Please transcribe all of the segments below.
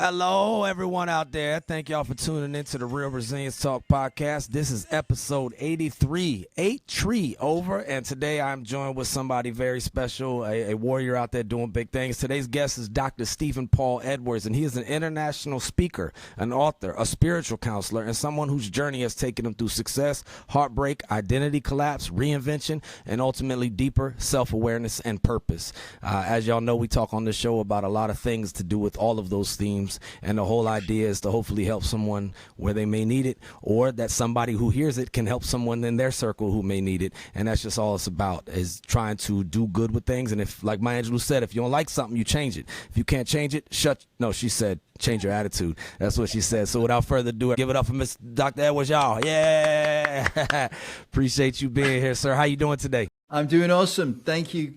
Hello, everyone out there. Thank y'all for tuning into the Real Resilience Talk podcast. This is episode 83, 8 over. And today I'm joined with somebody very special, a warrior out there doing big things. Today's guest is Dr. Stephen Paul Edwards, and he is an international speaker, an author, a spiritual counselor, and someone whose journey has taken him through success, heartbreak, identity collapse, reinvention, and ultimately deeper self-awareness and purpose. As y'all know, we talk on this show about a lot of things to do with all of those themes. And the whole idea is to hopefully help someone where they may need it, or that somebody who hears it can help someone in their circle who may need it. And that's just all it's about, is trying to do good with things. And if, like Maya Angelou said, if you don't like something, you change it. If you can't change it, she said, change your attitude. That's what she said. So without further ado, give it up for Miss Dr. Edwards, y'all. Yeah. Appreciate you being here, sir. How you doing today? I'm doing awesome. Thank you.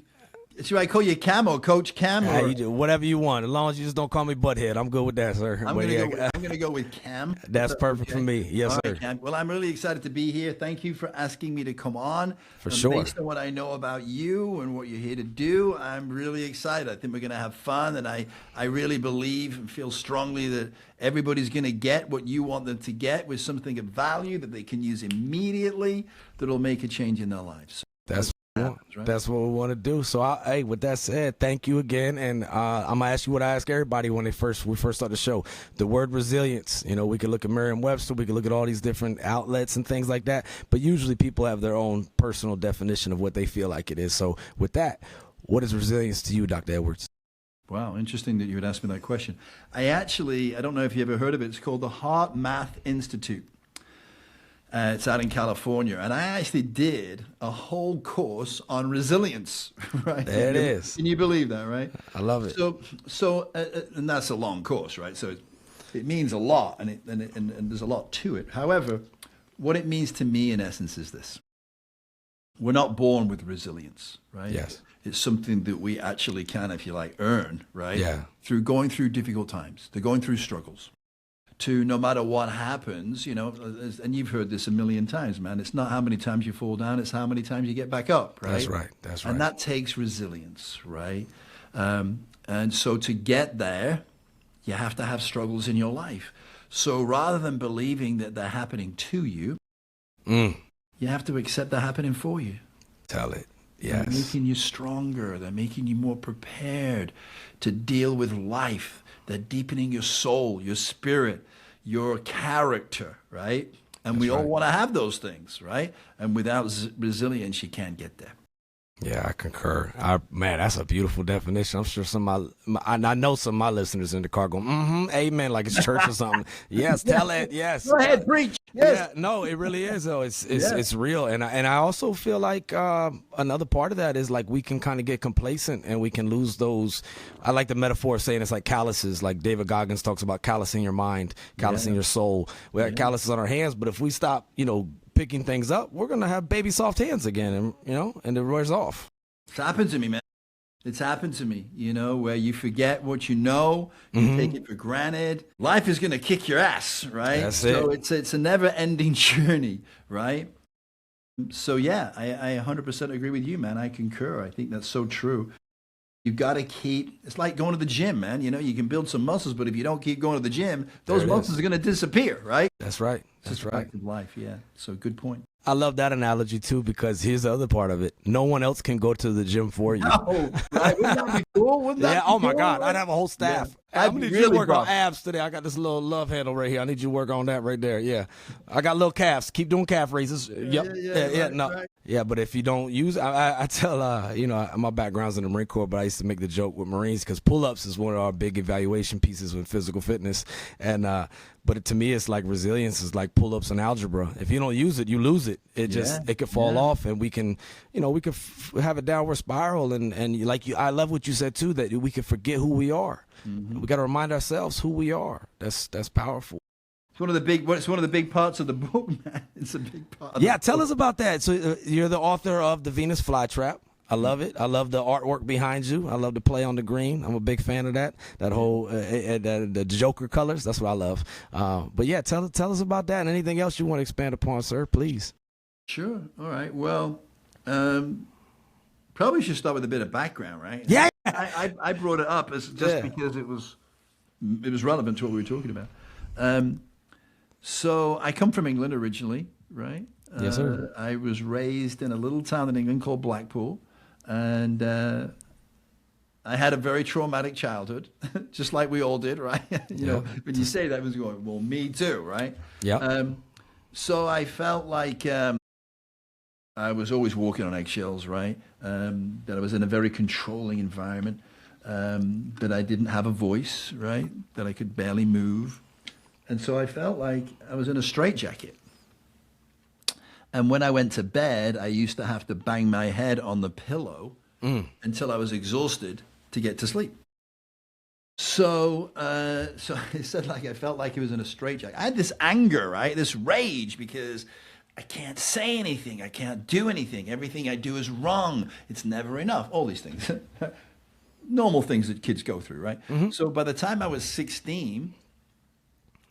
Should I call you Cam or Coach Cam? Or? You do whatever you want, as long as you just don't call me Butthead. I'm good with that, sir. I'm gonna go with Cam. That's perfect for me. Yes, sir. Cam. Well, I'm really excited to be here. Thank you for asking me to come on. For sure. Based on what I know about you and what you're here to do, I'm really excited. I think we're gonna have fun, and I really believe and feel strongly that everybody's gonna get what you want them to get, with something of value that they can use immediately that'll make a change in their lives. That's what we want to do. So, hey, with that said, thank you again. And I'm gonna ask you what I ask everybody when we first start the show. The word resilience. You know, we can look at Merriam-Webster, we can look at all these different outlets and things like that. But usually, people have their own personal definition of what they feel like it is. So, with that, what is resilience to you, Dr. Edwards? Wow, interesting that you would ask me that question. I don't know if you ever heard of it. It's called the Heart Math Institute. It's out in California, and I actually did a whole course on resilience. Right there, it is. Can you believe that? Right, I love it. And that's a long course, right? So it means a lot, and there's a lot to it. However, what it means to me, in essence, is this: we're not born with resilience, right? Yes. It's something that we actually can, if you like, earn, right? Yeah. Through going through difficult times, to going through struggles. To no matter what happens, you know, and you've heard this a million times, man, it's not how many times you fall down, it's how many times you get back up, right? That's right. And that takes resilience, right? And so to get there, you have to have struggles in your life. So rather than believing that they're happening to you, you have to accept they're happening for you. Tell it. Yes. They're making you stronger. They're making you more prepared to deal with life. They're deepening your soul, your spirit, your character, right? And we all want to have those things, right? And without resilience, you can't get there. Yeah, I concur. Man, that's a beautiful definition. I'm sure I know some of my listeners in the car going, amen, like it's church or something. Yes, tell it. Yes. Go ahead, preach. Yes. Yeah, no, it really is though. It's real. And I also feel like another part of that is like we can kind of get complacent and we can lose those. I like the metaphor of saying it's like calluses, like David Goggins talks about callousing your mind, callousing your soul. We have calluses on our hands, but if we stop, picking things up, we're gonna have baby soft hands again, and it wears off. It's happened to me, man. It's happened to me, where you forget what you know, you take it for granted. Life is gonna kick your ass, right? That's so it. It's a never-ending journey, right? So yeah, I 100% agree with you, man. I concur. I think that's so true. You got to it's like going to the gym, man. You can build some muscles, but if you don't keep going to the gym, those muscles are going to disappear, right? That's right. That's right. Life, yeah. So good point. I love that analogy too, because here's the other part of it. No one else can go to the gym for you. No, right? Wouldn't that be cool? Oh my God, I'd have a whole staff. Yeah. I need you to work on abs today. I got this little love handle right here. I need you to work on that right there. Yeah, I got little calves. Keep doing calf raises. Yeah. But if you don't use, I tell my background's in the Marine Corps, but I used to make the joke with Marines because pull-ups is one of our big evaluation pieces with physical fitness, and but to me it's like resilience is like pull-ups and algebra. If you don't use it, you lose it. It could fall off, and we can have a downward spiral, and I love what you said too, that we can forget who we are. We got to remind ourselves who we are. That's powerful. It's one of the big parts of the book, man. It's a big part. Tell us about that. So you're the author of The Venus Flytrap. I love it. I love the artwork behind you. I love the play on the green. I'm a big fan of that. That whole the Joker colors. That's what I love. But yeah, tell us about that and anything else you want to expand upon, sir. Please. Sure. All right. Well, probably should start with a bit of background, right? Yeah. I brought it up because it was it was relevant to what we were talking about. So I come from England originally, right? Yes, sir. I was raised in a little town in England called Blackpool, and I had a very traumatic childhood, just like we all did, right? you know, when you say that, I was going, well, me too, right? Yeah. So I felt like I was always walking on eggshells, right? That I was in a very controlling environment, that I didn't have a voice, right? That I could barely move. And so I felt like I was in a straitjacket. And when I went to bed, I used to have to bang my head on the pillow until I was exhausted to get to sleep. So I said, like, I felt like it was in a straitjacket. I had this anger, right? This rage because I can't say anything. I can't do anything. Everything I do is wrong. It's never enough. All these things. Normal things that kids go through, right? So by the time I was 16,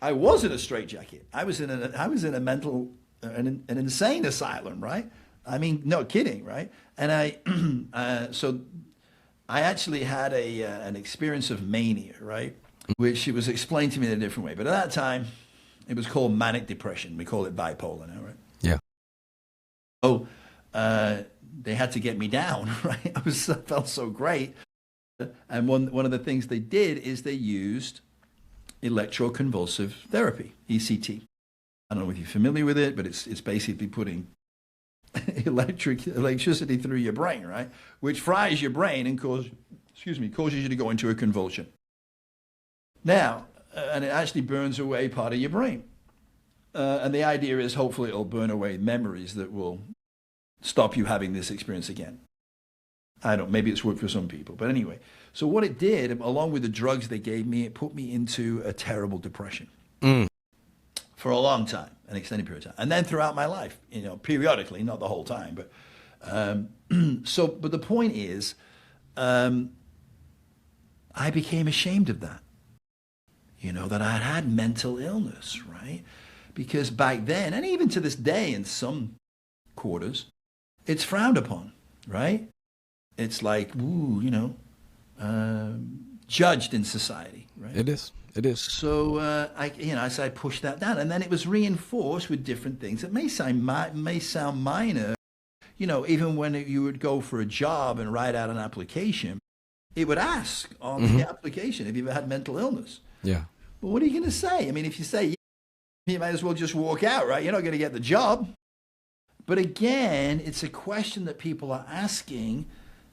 I was in a straitjacket. I was in a mental, an insane asylum, right? I mean, no kidding, right? And so I actually had an experience of mania, right? Which it was explained to me in a different way. But at that time, it was called manic depression. We call it bipolar now, right? Yeah. So they had to get me down, right? I felt so great. And one of the things they did is they used electroconvulsive therapy, ECT. I don't know if you're familiar with it, but it's basically putting electricity through your brain, right? Which fries your brain and causes you to go into a convulsion. Now, and it actually burns away part of your brain. And the idea is hopefully it'll burn away memories that will stop you having this experience again. Maybe it's worked for some people. But anyway, so what it did, along with the drugs they gave me, it put me into a terrible depression for a long time, an extended period of time. And then throughout my life, you know, periodically, not the whole time. But but the point is, I became ashamed of that. You know, that I had mental illness, right? Because back then, and even to this day in some quarters, it's frowned upon, right? It's like, ooh, you know, judged in society, right? It is. It is. So I pushed that down, and then it was reinforced with different things that may sound minor. You know, even when you would go for a job and write out an application, it would ask on the application if you ever had mental illness. Yeah. But what are you going to say? I mean, if you say, you might as well just walk out, right? You're not going to get the job. But again, it's a question that people are asking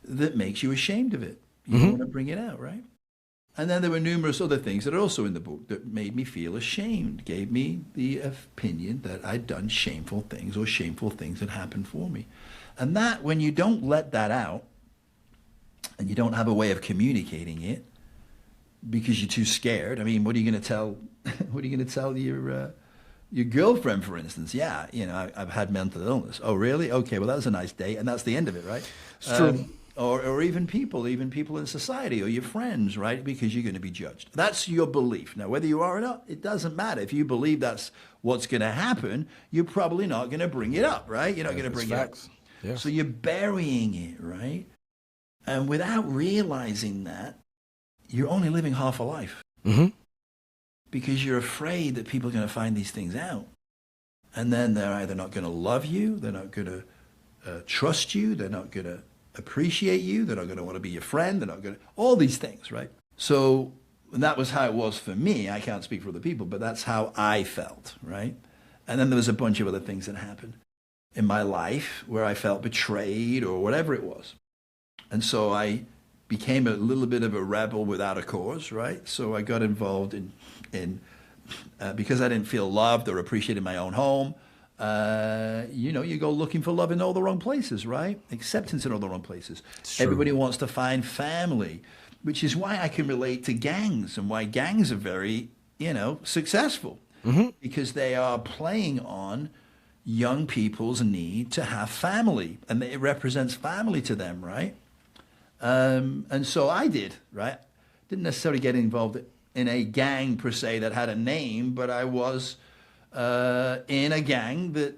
that makes you ashamed of it. You don't want to bring it out, right? And then there were numerous other things that are also in the book that made me feel ashamed, gave me the opinion that I'd done shameful things or shameful things had happened for me. And that, when you don't let that out and you don't have a way of communicating it because you're too scared, I mean, what are you going to tell? What are you going to tell your girlfriend, for instance? Yeah, you know, I've had mental illness. Oh, really? Okay, well, that was a nice day, and that's the end of it, right? It's true. Or even people in society, or your friends, right? Because you're going to be judged. That's your belief. Now, whether you are or not, it doesn't matter. If you believe that's what's going to happen, you're probably not going to bring it up, right? You're not going to bring it up. Yeah. So you're burying it, right? And without realizing that, you're only living half a life. Because you're afraid that people are going to find these things out. And then they're either not going to love you, they're not going to trust you, they're not going to appreciate you, they're not going to want to be your friend, they're not going to, all these things, right? So that was how it was for me. I can't speak for other people, but that's how I felt, right? And then there was a bunch of other things that happened in my life where I felt betrayed or whatever it was. And so I became a little bit of a rebel without a cause, right? So I got involved in because I didn't feel loved or appreciated in my own home. You know, you go looking for love in all the wrong places, right? Acceptance in all the wrong places. Everybody wants to find family, which is why I can relate to gangs and why gangs are very, you know, successful. Because they are playing on young people's need to have family, and it represents family to them, right? And so I did, right? Didn't necessarily get involved in a gang per se that had a name, but I was in a gang that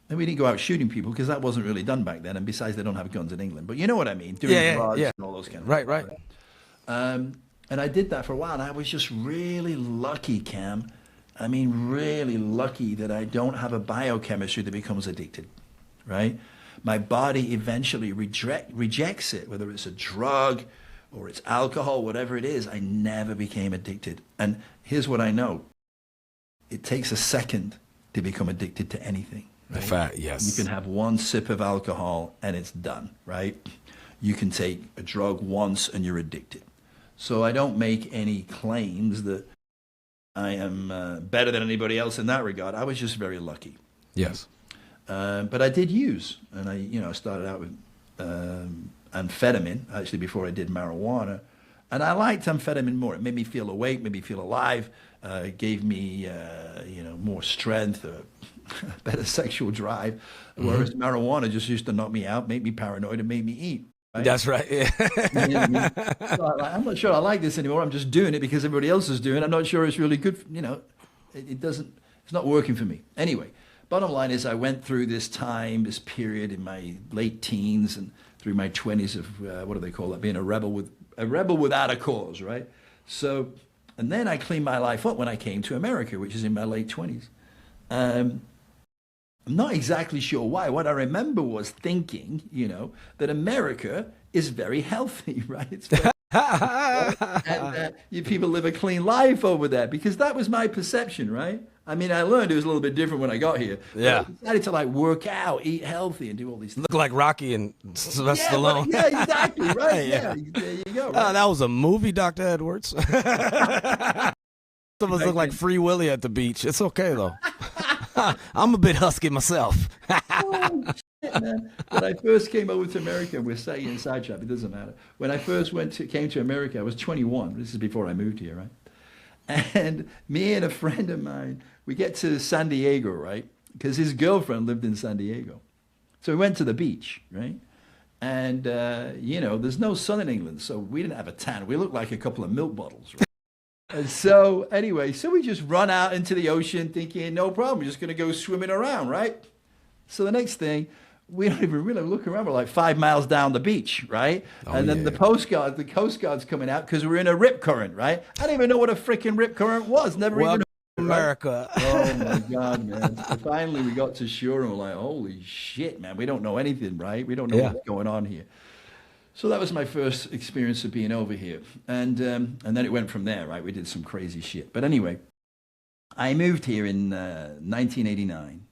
and we didn't go out shooting people because that wasn't really done back then. And besides, they don't have guns in England. But you know what I mean? Doing drugs and all those kind of things. Right. And I did that for a while, and I was just really lucky, Cam. I mean, really lucky that I don't have a biochemistry that becomes addicted, right? My body eventually rejects it, whether it's a drug or it's alcohol, whatever it is. I never became addicted. And here's what I know. It takes a second to become addicted to anything. Right? Fact, yes. You can have one sip of alcohol and it's done, right? You can take a drug once and you're addicted. So I don't make any claims that I am better than anybody else in that regard. I was just very lucky. Yes. But I did use, and I started out with amphetamine, actually, before I did marijuana. And I liked amphetamine more. It made me feel awake, made me feel alive, gave me, more strength, better sexual drive. Whereas marijuana just used to knock me out, make me paranoid, and make me eat. Right? That's right. Yeah. You know what I mean? So I'm not sure I like this anymore. I'm just doing it because everybody else is doing it. I'm not sure it's really good. It's not working for me. Anyway, bottom line is I went through this period in my late teens and through my 20s of, what do they call that? Being a rebel without a cause, right? So, and then I cleaned my life up when I came to America, which is in my late 20s. I'm not exactly sure why. What I remember was thinking, that America is very healthy, right? It's very and you people live a clean life over there, because that was my perception, right? I mean, I learned it was a little bit different when I got here. Yeah. I decided to work out, eat healthy, and do all these things. Look like Rocky and Sylvester Stallone. Yeah, exactly, right? Yeah, there you go. Right? That was a movie, Dr. Edwards. Some of us look like Free Willy at the beach. It's okay, though. I'm a bit husky myself. Oh, shit, man. When I first came over to America, we're saying in sidetrack, it doesn't matter. When I first came to America, I was 21. This is before I moved here, right? And me and a friend of mine, we get to San Diego, right? Because his girlfriend lived in San Diego. So we went to the beach, right? And, there's no sun in England, so we didn't have a tan. We looked like a couple of milk bottles, right? And so anyway, we just run out into the ocean thinking, no problem, we're just going to go swimming around, right? So the next thing, we don't even really look around. We're like 5 miles down the beach, right? And then the Coast Guard's coming out because we're in a rip current, right? I didn't even know what a freaking rip current was. Never even heard of it, America. Right? Oh my God, man. So finally we got to shore and we're like, holy shit, man. We don't know anything, right? We don't know what's going on here. So that was my first experience of being over here. And then it went from there, right? We did some crazy shit. But anyway, I moved here in 1989.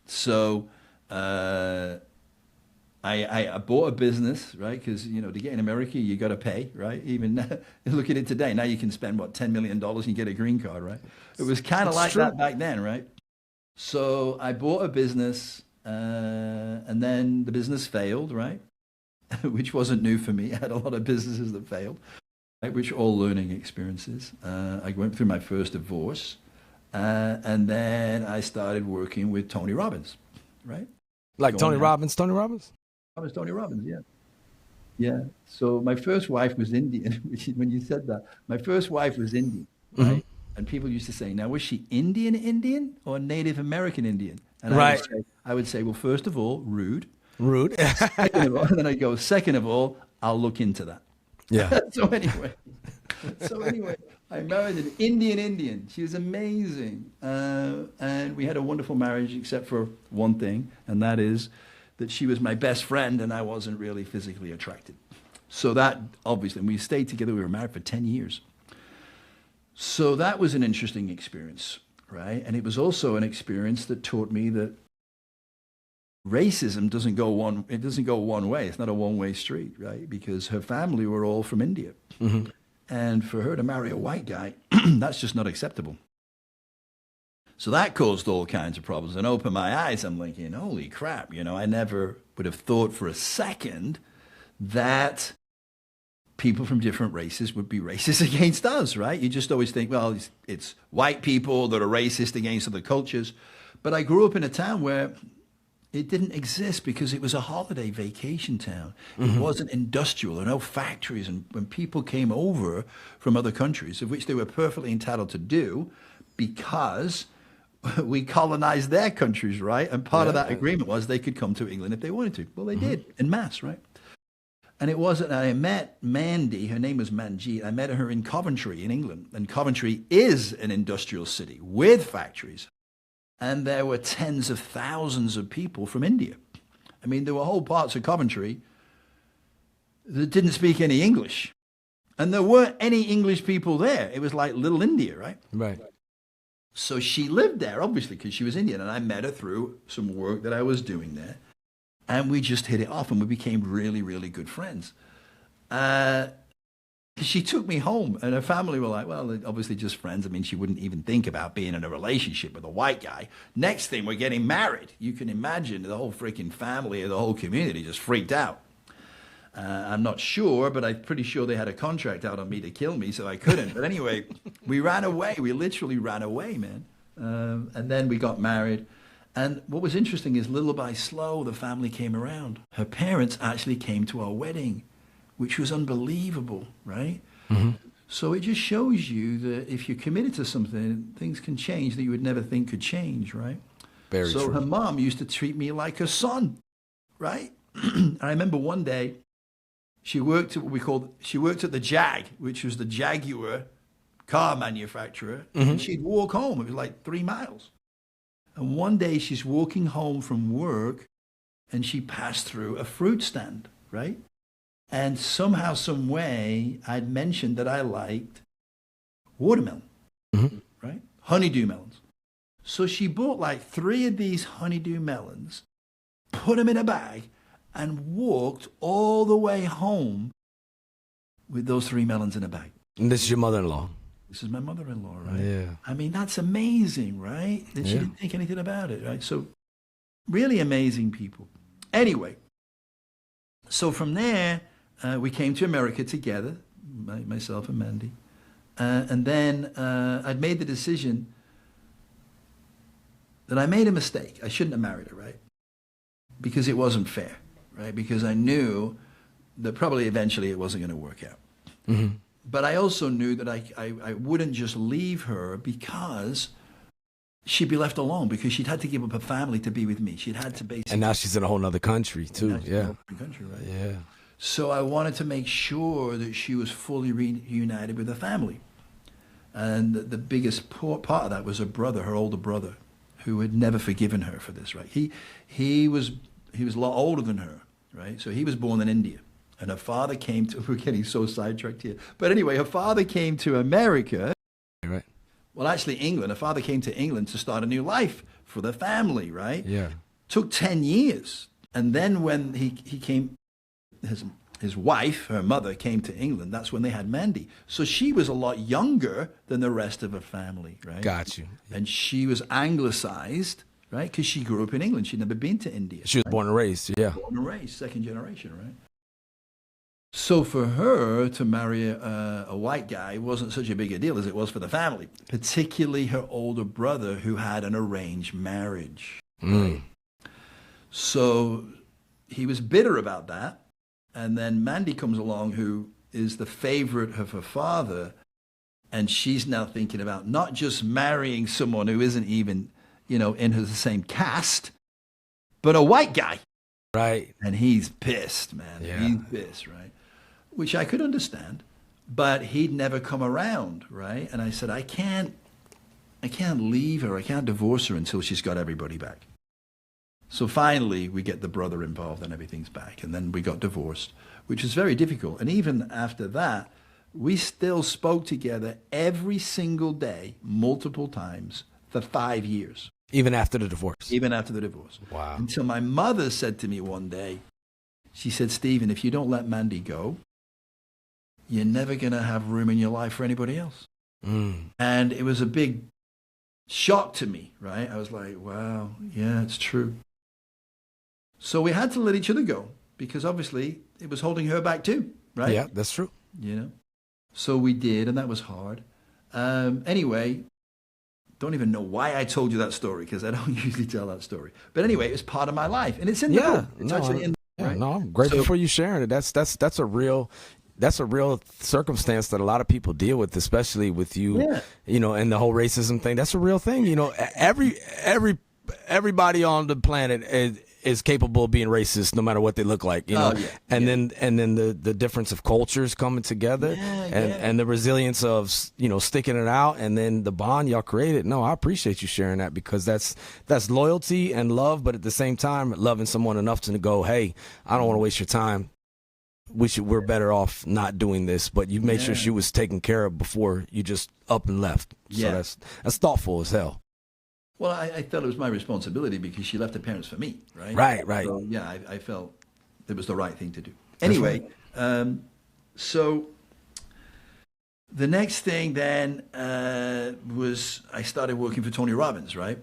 So I bought a business, right? Because, to get in America, you got to pay, right? Even look at it today. Now you can spend, $10 million and you get a green card, right? It was kind of like that back then, right? So I bought a business and then the business failed, right? Which wasn't new for me. I had a lot of businesses that failed, right? Which are all learning experiences. I went through my first divorce, and then I started working with Tony Robbins, right? Like Tony Robbins? Tony Robbins, yeah. Yeah. So my first wife was Indian. When you said that, my first wife was Indian, right? Mm-hmm. And people used to say, now, was she Indian or Native American Indian? And I would say, well, first of all, rude. Second of all, and then I go, second of all, I'll look into that. Yeah. So anyway, I married an Indian. She was amazing. And we had a wonderful marriage, except for one thing, and that is that she was my best friend and I wasn't really physically attracted. So that, obviously, we stayed together. We were married for 10 years. So that was an interesting experience, right? And it was also an experience that taught me that racism doesn't go one way. It's not a one-way street, right? Because her family were all from India. Mm-hmm. And for her to marry a white guy, that's just not acceptable. So that caused all kinds of problems and opened my eyes. I'm thinking, holy crap, I never would have thought for a second that people from different races would be racist against us, right? You just always think, well, it's white people that are racist against other cultures. But I grew up in a town where it didn't exist because it was a holiday vacation town. Mm-hmm. It wasn't industrial. There were no factories. And when people came over from other countries, of which they were perfectly entitled to do, because we colonized their countries, right? And part of that agreement was they could come to England if they wanted to. Well, they did, en masse, right? And it wasn't, I met Mandy, her name was Manjeet. I met her in Coventry in England. And Coventry is an industrial city with factories. And there were tens of thousands of people from India. I mean, there were whole parts of Coventry that didn't speak any English. And there weren't any English people there. It was like little India, right? Right. So she lived there, obviously, because she was Indian. And I met her through some work that I was doing there. And we just hit it off, and we became really, really good friends. She took me home, and her family were like, well, they're obviously just friends. I mean, she wouldn't even think about being in a relationship with a white guy. Next thing, we're getting married. You can imagine the whole freaking family, the whole community just freaked out. I'm not sure, but I'm pretty sure they had a contract out on me to kill me, so I couldn't. But anyway, we ran away. We literally ran away, man. And then we got married. And what was interesting is little by slow, the family came around. Her parents actually came to our wedding, which was unbelievable, right? Mm-hmm. So it just shows you that if you're committed to something, things can change that you would never think could change, right? Very true. So her mom used to treat me like her son, right? I remember one day she worked at the Jag, which was the Jaguar car manufacturer. Mm-hmm. And she'd walk home. It was like 3 miles. And one day she's walking home from work and she passed through a fruit stand, right? And somehow, some way, I'd mentioned that I liked watermelon, mm-hmm. right? Honeydew melons. So she bought like 3 of these honeydew melons, put them in a bag, and walked all the way home with those 3 melons in a bag. And this is your mother-in-law? This is my mother-in-law, right? Yeah. I mean, that's amazing, right? That she didn't think anything about it, right? So really amazing people. Anyway, so from there, we came to America together, myself and Mandy. And then I'd made the decision that I made a mistake. I shouldn't have married her, right? Because it wasn't fair, right? Because I knew that probably eventually it wasn't going to work out. Mm-hmm. But I also knew that I wouldn't just leave her because she'd be left alone, because she'd had to give up her family to be with me. She'd had to basically... And now she's in a whole other country, too. Yeah. Country, right? Yeah. So I wanted to make sure that she was fully reunited with her family. And the biggest part of that was her brother, her older brother, who had never forgiven her for this, right? He was a lot older than her, right? So he was born in India. And her father came to, we're getting so sidetracked here. But anyway, her father came to America. Right. Well, actually England. Her father came to England to start a new life for the family, right? Yeah. Took 10 years. And then when he came, his wife, her mother, came to England, that's when they had Mandy. So she was a lot younger than the rest of her family, right? Got you. And she was anglicized, right? Because she grew up in England. She'd never been to India. She was born and raised, yeah. Born and raised, second generation, right? So for her to marry a white guy wasn't such a big a deal as it was for the family, particularly her older brother who had an arranged marriage. Right? So he was bitter about that. And then Mandy comes along, who is the favorite of her father, and she's now thinking about not just marrying someone who isn't even, in the same caste, but a white guy. Right. And he's pissed, man. Yeah. He's pissed, right? Which I could understand, but he'd never come around, right? And I said, I can't leave her. I can't divorce her until she's got everybody back. So finally, we get the brother involved and everything's back. And then we got divorced, which was very difficult. And even after that, we still spoke together every single day, multiple times, for 5 years. Even after the divorce? Even after the divorce. Wow. Until my mother said to me one day, she said, Stephen, if you don't let Mandy go, you're never going to have room in your life for anybody else. And it was a big shock to me, right? I was like, wow, yeah, it's true. So we had to let each other go, because obviously it was holding her back too, right? Yeah, that's true. So we did, and that was hard. Anyway, don't even know why I told you that story, because I don't usually tell that story. But anyway, it was part of my life, and it's in the book. It's actually in the book, right? No, I'm grateful for you sharing it. That's a real circumstance that a lot of people deal with, especially with you, and the whole racism thing. That's a real thing. Everybody on the planet is capable of being racist no matter what they look like, you know. Yeah, and then the difference of cultures coming together, and the resilience of, you know, sticking it out, and then the bond y'all created. No, I appreciate you sharing that, because that's loyalty and love, but at the same time loving someone enough to go, hey, I don't want to waste your time. We're better off not doing this. But you made sure she was taken care of before you just up and left. So that's thoughtful as hell. Well, I felt it was my responsibility because she left her parents for me, right? Right. So, yeah, I felt it was the right thing to do. Anyway, so the next thing then was I started working for Tony Robbins, right?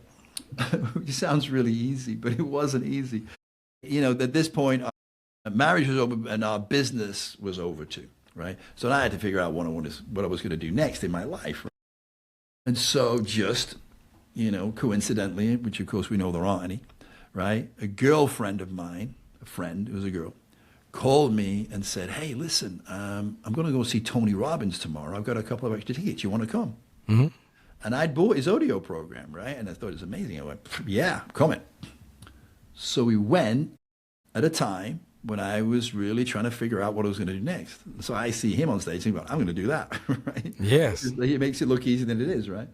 It sounds really easy, but it wasn't easy. You know, at this point, our marriage was over and our business was over too, right? So I had to figure out what I was going to do next in my life. Right? And so just, you know, coincidentally, which of course we know there aren't any, right? A girlfriend of mine, a friend, it was a girl, called me and said, hey, listen, I'm going to go see Tony Robbins tomorrow. I've got a couple of extra tickets. You want to come? Mm-hmm. And I'd bought his audio program, right? And I thought it was amazing. I went, yeah, I'm coming. So we went at a time when I was really trying to figure out what I was going to do next. So I see him on stage and go, I'm going to do that, right? Yes. It makes it look easier than it is, right?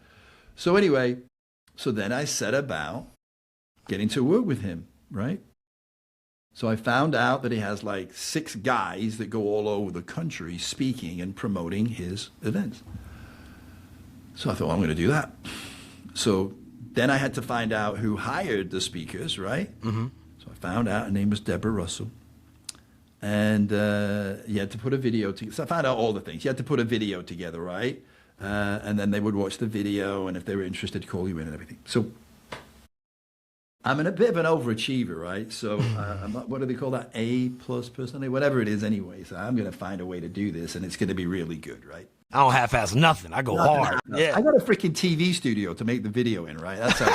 So anyway, so then I set about getting to work with him, right? So I found out that he has like 6 guys that go all over the country speaking and promoting his events. So I thought, well, I'm going to do that. So then I had to find out who hired the speakers, right? Mm-hmm. So I found out her name was Deborah Russell. And you had to put a video together. So I found out all the things. You had to put a video together, right? And then they would watch the video, and if they were interested, call you in and everything. So I'm a bit of an overachiever, right? So I'm not, what do they call that? A+ personality, whatever it is anyway. So I'm going to find a way to do this, and it's going to be really good, right? I don't half-ass nothing. I go hard. Yeah. I got a freaking TV studio to make the video in, right? That's how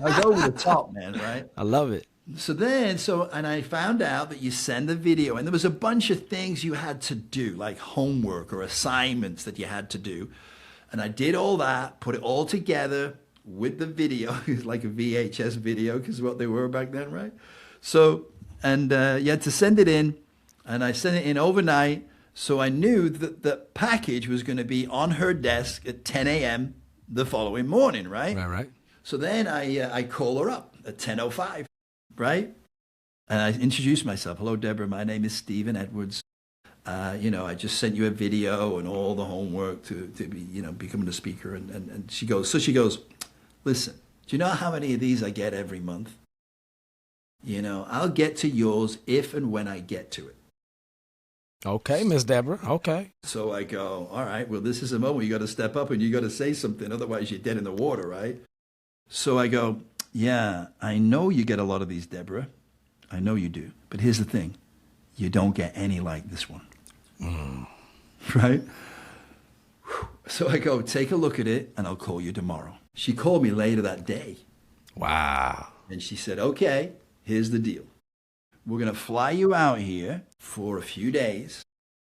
I go over the top, man, right? I love it. And I found out that you send the video, and there was a bunch of things you had to do, like homework or assignments that you had to do. And I did all that, put it all together with the video. It's like a VHS video, because what they were back then, right? So, and you had to send it in, and I sent it in overnight. So I knew that the package was going to be on her desk at 10 a.m. the following morning, right? Right. So then I call her up at 10:05. Right? And I introduced myself. Hello, Deborah. My name is Stephen Edwards. You know, I just sent you a video and all the homework to be, you know, becoming a speaker. And she goes, listen, do you know how many of these I get every month? You know, I'll get to yours if and when I get to it. Okay, Miss Deborah. Okay. So I go, all right, well, this is a moment you got to step up and you got to say something. Otherwise, you're dead in the water, right? So I go, yeah, I know you get a lot of these, Deborah. I know you do. But here's the thing. You don't get any like this one. Right? So I go, take a look at it, and I'll call you tomorrow. She called me later that day. Wow. And she said, okay, here's the deal. We're going to fly you out here for a few days.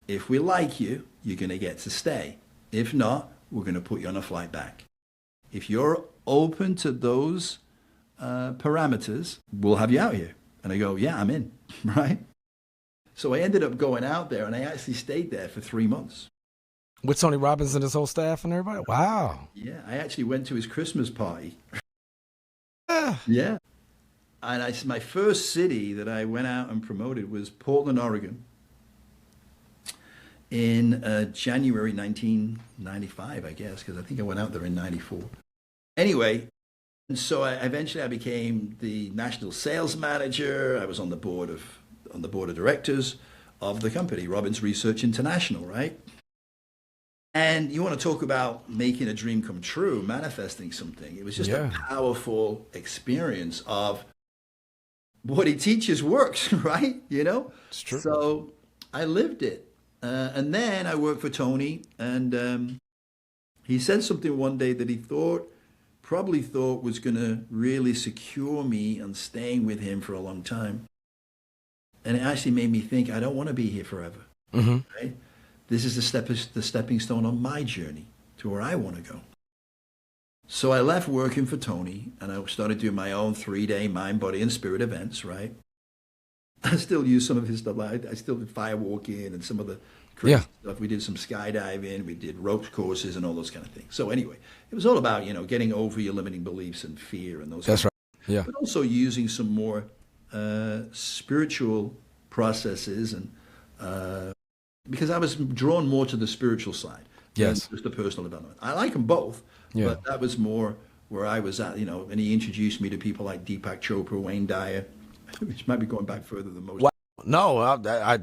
If we like you, you're going to get to stay. If not, we're going to put you on a flight back. If you're open to those parameters, we'll have you out here. And I go, yeah, I'm in, right? So I ended up going out there, and I actually stayed there for 3 months. With Tony Robbins and his whole staff and everybody? Wow. Yeah, I actually went to his Christmas party. Yeah. And my first city that I went out and promoted was Portland, Oregon, in January 1995, I guess, because I think I went out there in 94. Anyway, and so eventually I became the national sales manager. I was on the board of directors of the company, Robbins Research International, right? And you want to talk about making a dream come true, manifesting something. It was just a powerful experience of what he teaches works, right? You know? It's true. So I lived it. And then I worked for Tony, and he said something one day that he probably thought was going to really secure me on staying with him for a long time. And it actually made me think, I don't want to be here forever. Mm-hmm. Right? This is the stepping stone on my journey to where I want to go. So I left working for Tony, and I started doing my own 3-day mind, body, and spirit events, right? I still use some of his stuff. I still did firewalking and some of the crazy stuff. We did some skydiving. We did ropes courses and all those kind of things. So anyway, it was all about, getting over your limiting beliefs and fear and those That's right. Yeah. But also using some more spiritual processes and because I was drawn more to the spiritual side than just the personal development. I like them both, but that was more where I was at, and he introduced me to people like Deepak Chopra, Wayne Dyer, which might be going back further than most. Wow. No, I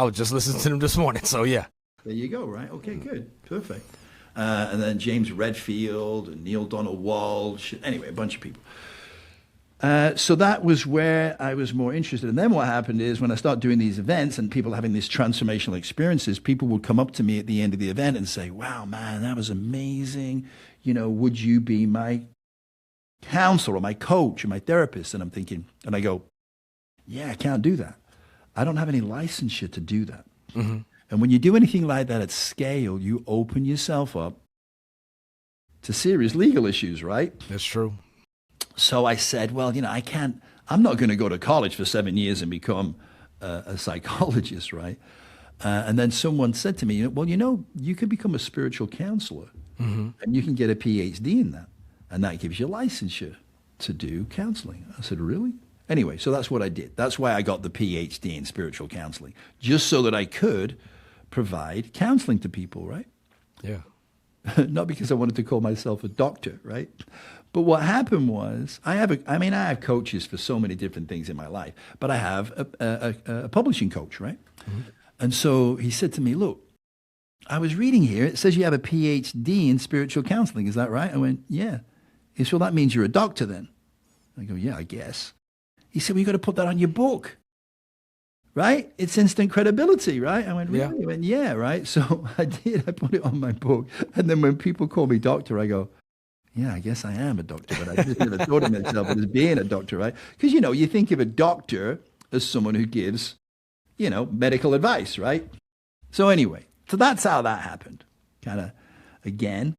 was just listening to them this morning, so yeah. There you go, right? Okay, good. Perfect. And then James Redfield and Neil Donald Walsh. Anyway, a bunch of people. So that was where I was more interested. And then what happened is when I started doing these events and people having these transformational experiences, people would come up to me at the end of the event and say, wow, man, that was amazing. Would you be my counselor or my coach or my therapist? And I'm thinking, and I go, yeah, I can't do that. I don't have any licensure to do that. Mm-hmm. And when you do anything like that at scale, you open yourself up to serious legal issues, right? That's true. So I said, well, I'm not going to go to college for 7 years and become a psychologist, right? And then someone said to me, well, you could become a spiritual counselor and you can get a PhD in that. And that gives you licensure to do counseling. I said, really? Anyway, so that's what I did. That's why I got the PhD in spiritual counseling, just so that I could provide counseling to people, right? Yeah. Not because I wanted to call myself a doctor, right? But what happened was, I have coaches for so many different things in my life, but I have a publishing coach, right? Mm-hmm. And so he said to me, look, I was reading here, it says you have a PhD in spiritual counseling. Is that right? I went, yeah. He said, well, that means you're a doctor then. I go, yeah, I guess. He said, well, you got to put that on your book, right? It's instant credibility, right? I went, really? Yeah. He went, yeah, right? So I did. I put it on my book. And then when people call me doctor, I go, yeah, I guess I am a doctor, but I just never thought of myself as being a doctor, right? Because, you think of a doctor as someone who gives, medical advice, right? So anyway, so that's how that happened. Kind of, again,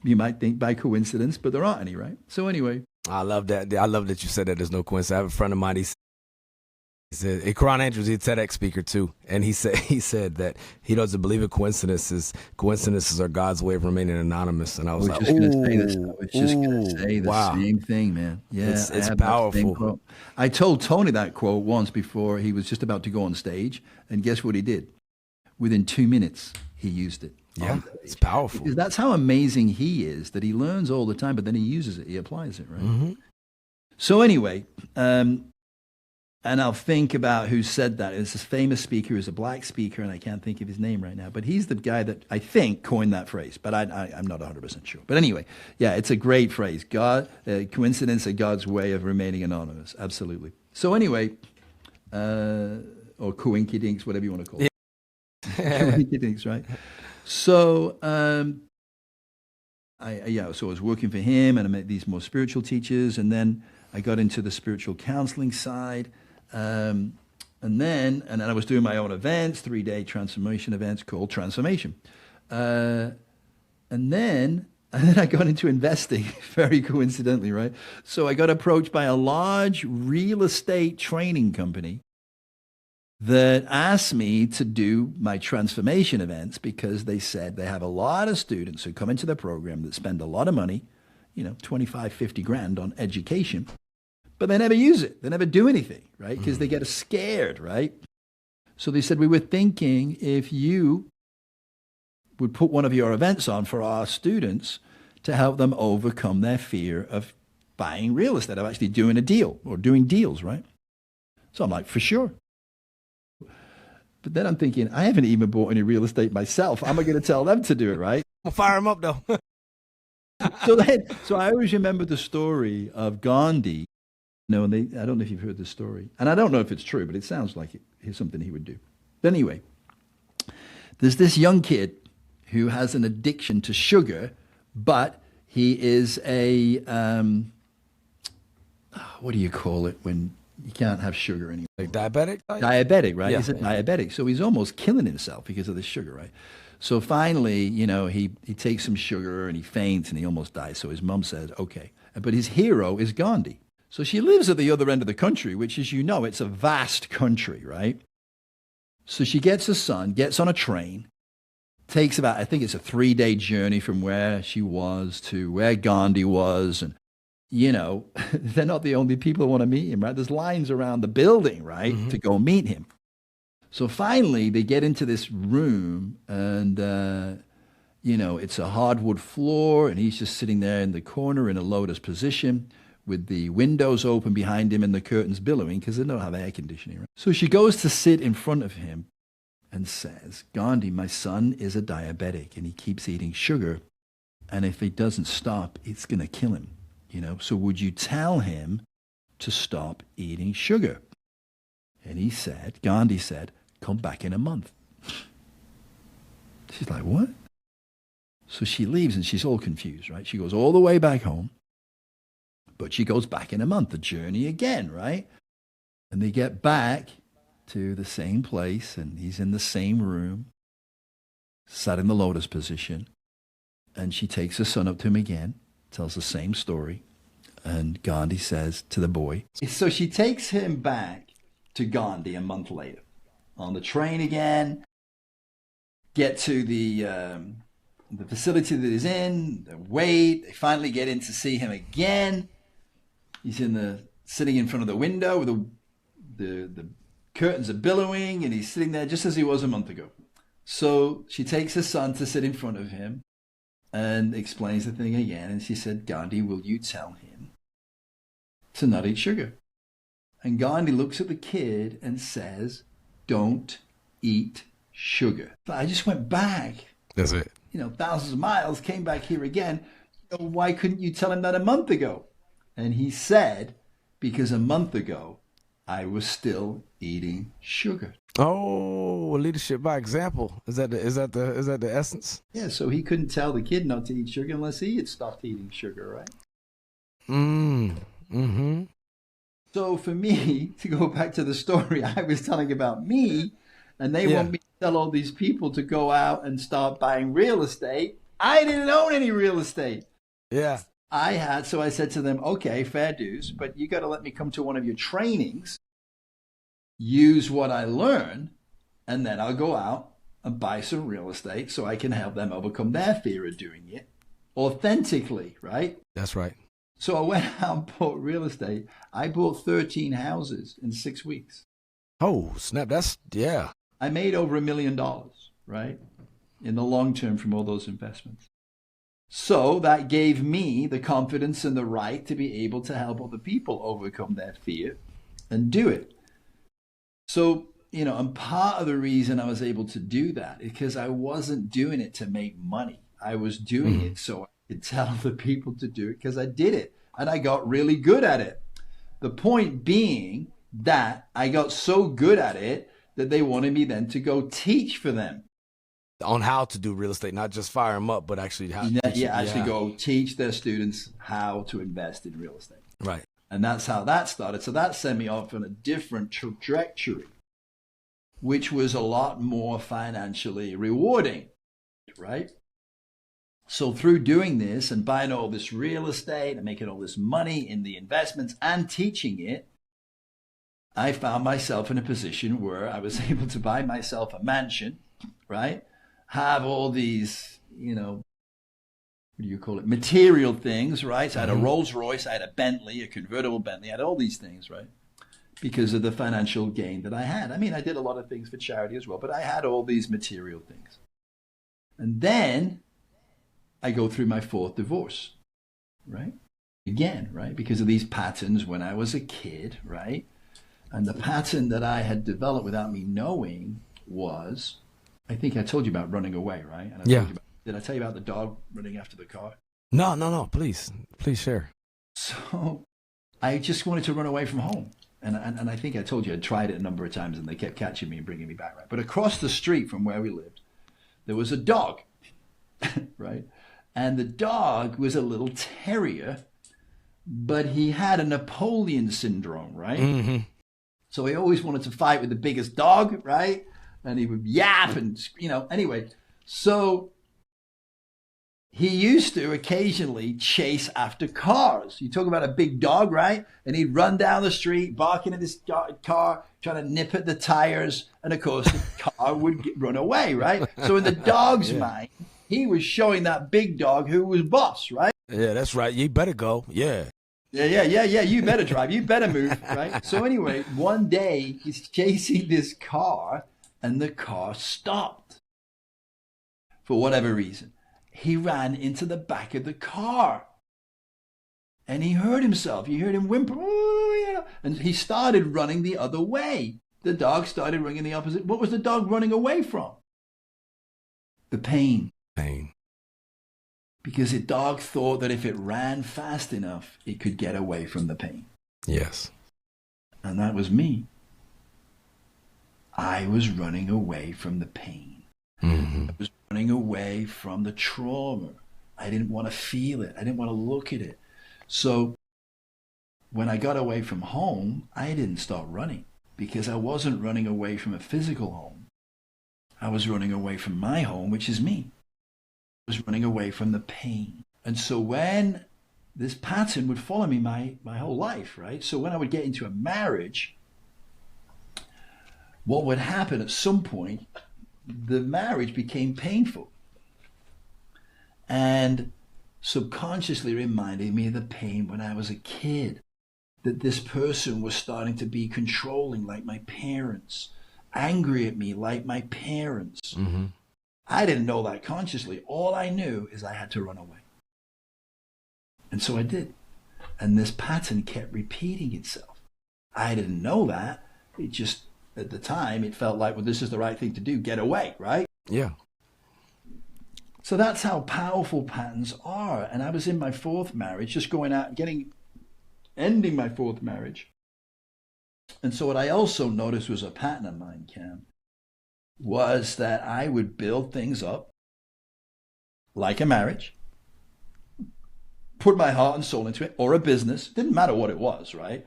you might think by coincidence, but there aren't any, right? So anyway. I love that. I love that you said that there's no coincidence. I have a friend of mine, he said, Karan Andrews, he's a TEDx speaker too. And he said that he doesn't believe in coincidences. Coincidences are God's way of remaining anonymous. And I was like, I was just going to say the same thing, man. Yeah, it's powerful. I told Tony that quote once before he was just about to go on stage. And guess what he did? Within 2 minutes, he used it. Yeah, it's powerful. Because that's how amazing he is, that he learns all the time, but then he uses it, he applies it, right? Mm-hmm. So anyway, and I'll think about who said that. It's this famous speaker who's a black speaker, and I can't think of his name right now, but he's the guy that I think coined that phrase, but I'm not 100% sure. But anyway, yeah, it's a great phrase. Coincidence are God's way of remaining anonymous. Absolutely. So anyway, or coinkydinks, whatever you want to call it. Coinkydinks, right? So, so I was working for him, and I met these more spiritual teachers, and then I got into the spiritual counseling side, and then I was doing my own events, 3-day transformation events called Transformation, and then I got into investing, very coincidentally, right? So I got approached by a large real estate training company that asked me to do my transformation events because they said they have a lot of students who come into the program that spend a lot of money, 25, 50 grand on education, but they never use it. They never do anything, right? Because they get scared, right? So they said, we were thinking if you would put one of your events on for our students to help them overcome their fear of buying real estate, of actually doing a deal or doing deals, right? So I'm like, for sure. But then I'm thinking, I haven't even bought any real estate myself. How am I going to tell them to do it, right? I'll fire them up, though. So I always remember the story of Gandhi. And I don't know if you've heard this story. And I don't know if it's true, but it sounds like it's something he would do. But anyway, there's this young kid who has an addiction to sugar, but he is a, what do you call it when you can't have sugar anymore? Like diabetic? Diabetic, right? Yeah, He's a diabetic. So he's almost killing himself because of the sugar, right? So finally, he takes some sugar and he faints and he almost dies. So his mom says, okay. But his hero is Gandhi. So she lives at the other end of the country, which, as you know, it's a vast country, right? So she gets her son, gets on a train, takes about, I think it's a 3-day journey from where she was to where Gandhi was. And, they're not the only people who want to meet him, right? There's lines around the building, right, to go meet him. So finally, they get into this room and, it's a hardwood floor and he's just sitting there in the corner in a lotus position with the windows open behind him and the curtains billowing because they don't have air conditioning. Right? So she goes to sit in front of him and says, Gandhi, my son is a diabetic and he keeps eating sugar. And if he doesn't stop, it's going to kill him. So would you tell him to stop eating sugar? And Gandhi said, come back in a month. She's like, what? So she leaves and she's all confused, right? She goes all the way back home, but she goes back in a month, the journey again, right? And they get back to the same place and he's in the same room, sat in the lotus position. And she takes her son up to him again, tells the same story. And Gandhi says to the boy. So she takes him back to Gandhi a month later on the train again, get to the facility that he's in, they wait, they finally get in to see him again. He's sitting in front of the window with the curtains are billowing and he's sitting there just as he was a month ago. So she takes her son to sit in front of him and explains the thing again. And she said, Gandhi, will you tell him to not eat sugar? And Gandhi looks at the kid and says, don't eat sugar. I just went back. That's it. Thousands of miles, came back here again. Why couldn't you tell him that a month ago? And he said, because a month ago, I was still eating sugar. Oh, leadership by example. Is that the essence? Yeah, so he couldn't tell the kid not to eat sugar unless he had stopped eating sugar, right? Mm-hmm. So for me, to go back to the story I was telling about me, and they want me to tell all these people to go out and start buying real estate. I didn't own any real estate. Yeah. So I said to them, okay, fair dues, but you got to let me come to one of your trainings, use what I learn, and then I'll go out and buy some real estate so I can help them overcome their fear of doing it authentically, right? That's right. So I went out and bought real estate. I bought 13 houses in 6 weeks. Oh, snap. I made over $1 million, right? In the long term from all those investments. So that gave me the confidence and the right to be able to help other people overcome their fear and do it. So, and part of the reason I was able to do that is because I wasn't doing it to make money. I was doing it so I could tell other people to do it because I did it and I got really good at it. The point being that I got so good at it that they wanted me then to go teach for them. On how to do real estate, not just fire them up, but actually how to go teach their students how to invest in real estate. Right. And that's how that started. So that sent me off on a different trajectory, which was a lot more financially rewarding, right? So through doing this and buying all this real estate and making all this money in the investments and teaching it, I found myself in a position where I was able to buy myself a mansion, right? Have all these, material things, right? So I had a Rolls Royce, I had a Bentley, a convertible Bentley, I had all these things, right? Because of the financial gain that I had. I mean, I did a lot of things for charity as well, but I had all these material things. And then I go through my 4th divorce, right? Again, right? Because of these patterns when I was a kid, right? And the pattern that I had developed without me knowing was, I think I told you about running away, right? And did I tell you about the dog running after the car? No. Please share. So I just wanted to run away from home. And I think I told you I'd tried it a number of times and they kept catching me and bringing me back, right? But across the street from where we lived, there was a dog, right? And the dog was a little terrier, but he had a Napoleon syndrome, right? Mm-hmm. So he always wanted to fight with the biggest dog, right? And he would yap and, anyway. So he used to occasionally chase after cars. You talk about a big dog, right? And he'd run down the street, barking at this car, trying to nip at the tires. And of course, the car would run away, right? So in the dog's mind, he was showing that big dog who was boss, right? Yeah, that's right. You better go. Yeah. Yeah. You better drive. You better move, right? So anyway, one day he's chasing this car and the car stopped for whatever reason. He ran into the back of the car and he hurt himself. You heard him whimper, oh, yeah. And he started running the other way. The dog started running the opposite. What was the dog running away from? The pain. Pain. Because the dog thought that if it ran fast enough, it could get away from the pain. Yes. And that was me. I was running away from the pain. Mm-hmm. I was running away from the trauma. I didn't want to feel it. I didn't want to look at it. So when I got away from home, I didn't start running because I wasn't running away from a physical home. I was running away from my home, which is me. I was running away from the pain. And so when this pattern would follow me my whole life, right? So when I would get into a marriage, what would happen at some point, the marriage became painful and subconsciously reminded me of the pain when I was a kid, that this person was starting to be controlling like my parents, angry at me like my parents. Mm-hmm. I didn't know that consciously. All I knew is I had to run away. And so I did. And this pattern kept repeating itself. I didn't know that. It just, at the time, it felt like, well, this is the right thing to do. Get away, right? Yeah. So that's how powerful patterns are. And I was in my fourth marriage, just going out, ending my fourth marriage. And so what I also noticed was a pattern of mine, Cam, was that I would build things up like a marriage, put my heart and soul into it, or a business. Didn't matter what it was, right?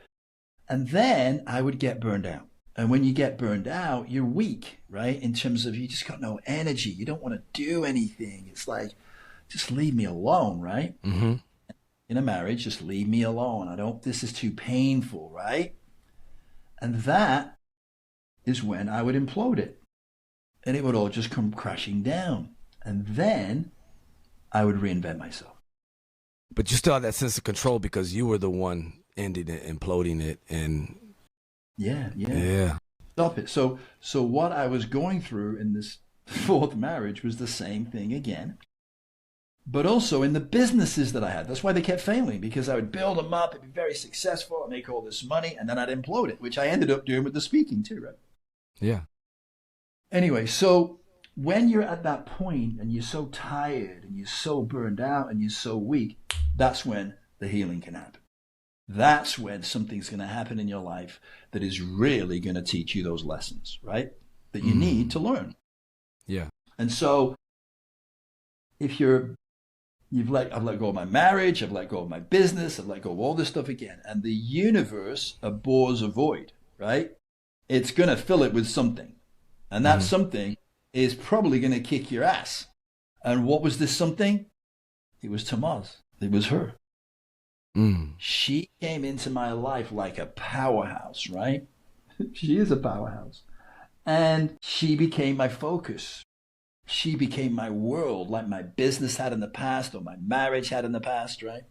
And then I would get burned out. And when you get burned out, you're weak, right? In terms of you just got no energy. You don't want to do anything. It's like, just leave me alone, right? Mm-hmm. In a marriage, just leave me alone. This is too painful, right? And that is when I would implode it. And it would all just come crashing down. And then I would reinvent myself. But you still have that sense of control because you were the one ending it, imploding it, and yeah. Stop it. So what I was going through in this fourth marriage was the same thing again. But also in the businesses that I had. That's why they kept failing, because I would build them up, it'd be very successful, I'd make all this money, and then I'd implode it, which I ended up doing with the speaking too, right? Yeah. Anyway, so when you're at that point and you're so tired and you're so burned out and you're so weak, that's when the healing can happen. That's when something's going to happen in your life that is really going to teach you those lessons, right? That you need to learn. Yeah. And so if I've let go of my marriage, I've let go of my business, I've let go of all this stuff again. And the universe abhors a void, right? It's going to fill it with something. And that something is probably going to kick your ass. And what was this something? It was Tamaz. It was her. She came into my life like a powerhouse, right? She is a powerhouse. And she became my focus. She became my world, like my business had in the past or my marriage had in the past, right?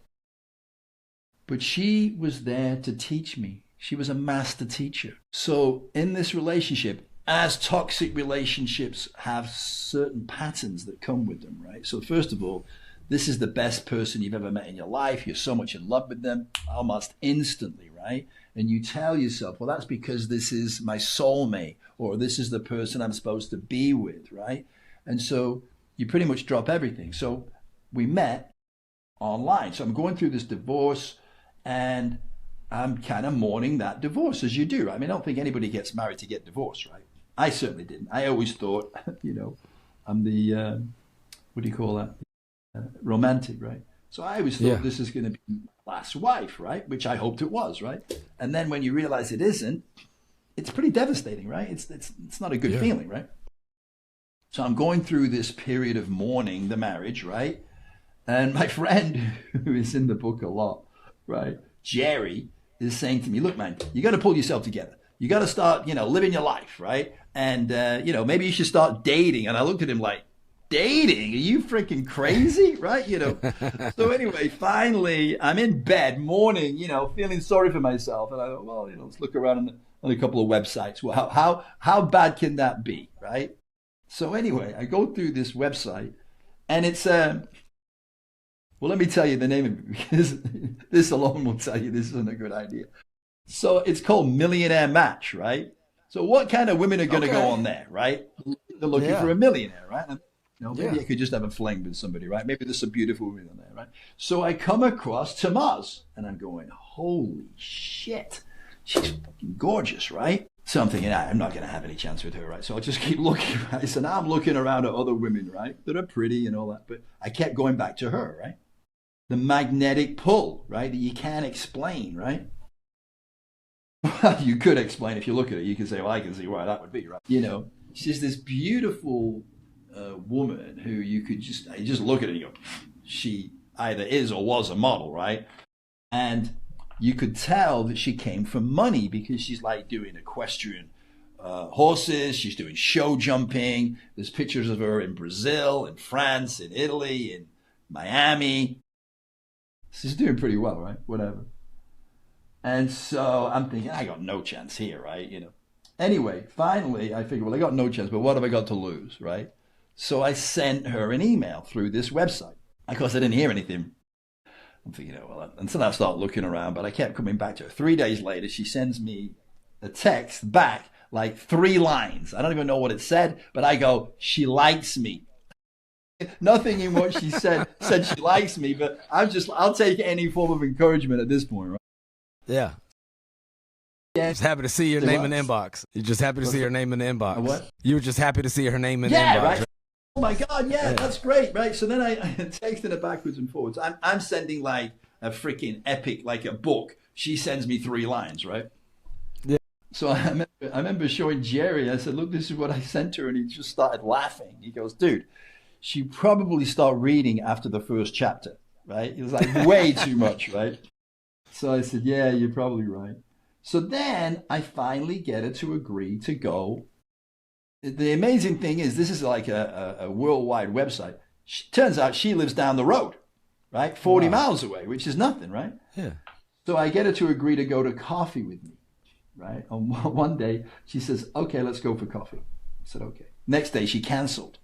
But she was there to teach me. She was a master teacher. So in this relationship, as toxic relationships have certain patterns that come with them, right? So first of all, this is the best person you've ever met in your life. You're so much in love with them almost instantly, right? And you tell yourself, well, that's because this is my soulmate, or this is the person I'm supposed to be with, right? And so you pretty much drop everything. So we met online. So I'm going through this divorce and I'm kind of mourning that divorce, as you do. I mean, I don't think anybody gets married to get divorced, right? I certainly didn't. I always thought, I'm the, what do you call that? Romantic, right? So I always thought this is going to be my last wife, right? Which I hoped it was, right? And then when you realize it isn't, it's pretty devastating, right? It's not a good feeling, right? So I'm going through this period of mourning the marriage, right? And my friend, who is in the book a lot, right, Jerry, is saying to me, look, man, you got to pull yourself together. You got to start, living your life, right? And, maybe you should start dating. And I looked at him like, dating? Are you freaking crazy? Right? So anyway, finally, I'm in bed, mourning, feeling sorry for myself. And I thought, well, let's look around on a couple of websites. Well, how bad can that be, right? So anyway, I go through this website, and it's, well, let me tell you the name of it, because this alone will tell you this isn't a good idea. So it's called Millionaire Match, right? So what kind of women are going to go on there, right? They're looking for a millionaire, right? And, maybe I could just have a fling with somebody, right? Maybe there's some beautiful women on there, right? So I come across Tamaz, and I'm going, holy shit, she's fucking gorgeous, right? So I'm thinking, I'm not going to have any chance with her, right? So I'll just keep looking, right? So now I'm looking around at other women, right? That are pretty and all that, but I kept going back to her, right? The magnetic pull, right? That you can't explain, right? Well, you could explain if you look at it. You can say, well, I can see why that would be, right? She's this beautiful woman who you just look at it and you go, she either is or was a model, right? And you could tell that she came from money because she's like doing equestrian horses. She's doing show jumping. There's pictures of her in Brazil, in France, in Italy, in Miami. She's doing pretty well, right? Whatever. And so I'm thinking, I got no chance here, right? Anyway, finally, I figured, well, I got no chance, but what have I got to lose, right? So I sent her an email through this website. Of course, I didn't hear anything. I'm thinking, and so I start looking around, but I kept coming back to her. 3 days later, she sends me a text back, like 3 lines. I don't even know what it said, but I go, she likes me. Nothing in what she said she likes me, but I'll take any form of encouragement at this point, right? Yeah. Just happy to see your name in the inbox. You're just happy to see her name in the inbox. What? You were just happy to see her name in the inbox. Right? Oh my God, yeah, that's great, right? So then I texted her backwards and forwards. I'm sending like a freaking epic, like a book. She sends me 3 lines, right? Yeah. So I remember showing Jerry, I said, look, this is what I sent her. And he just started laughing. He goes, dude, she probably started reading after the first chapter, right? It was like way too much, right? So I said, yeah, you're probably right. So then I finally get her to agree to go. The amazing thing is, this is like a worldwide website. Turns out she lives down the road, right? 40 miles away, which is nothing, right? Yeah. So I get her to agree to go to coffee with me, right? On one day, she says, okay, let's go for coffee. I said, okay. Next day, she canceled.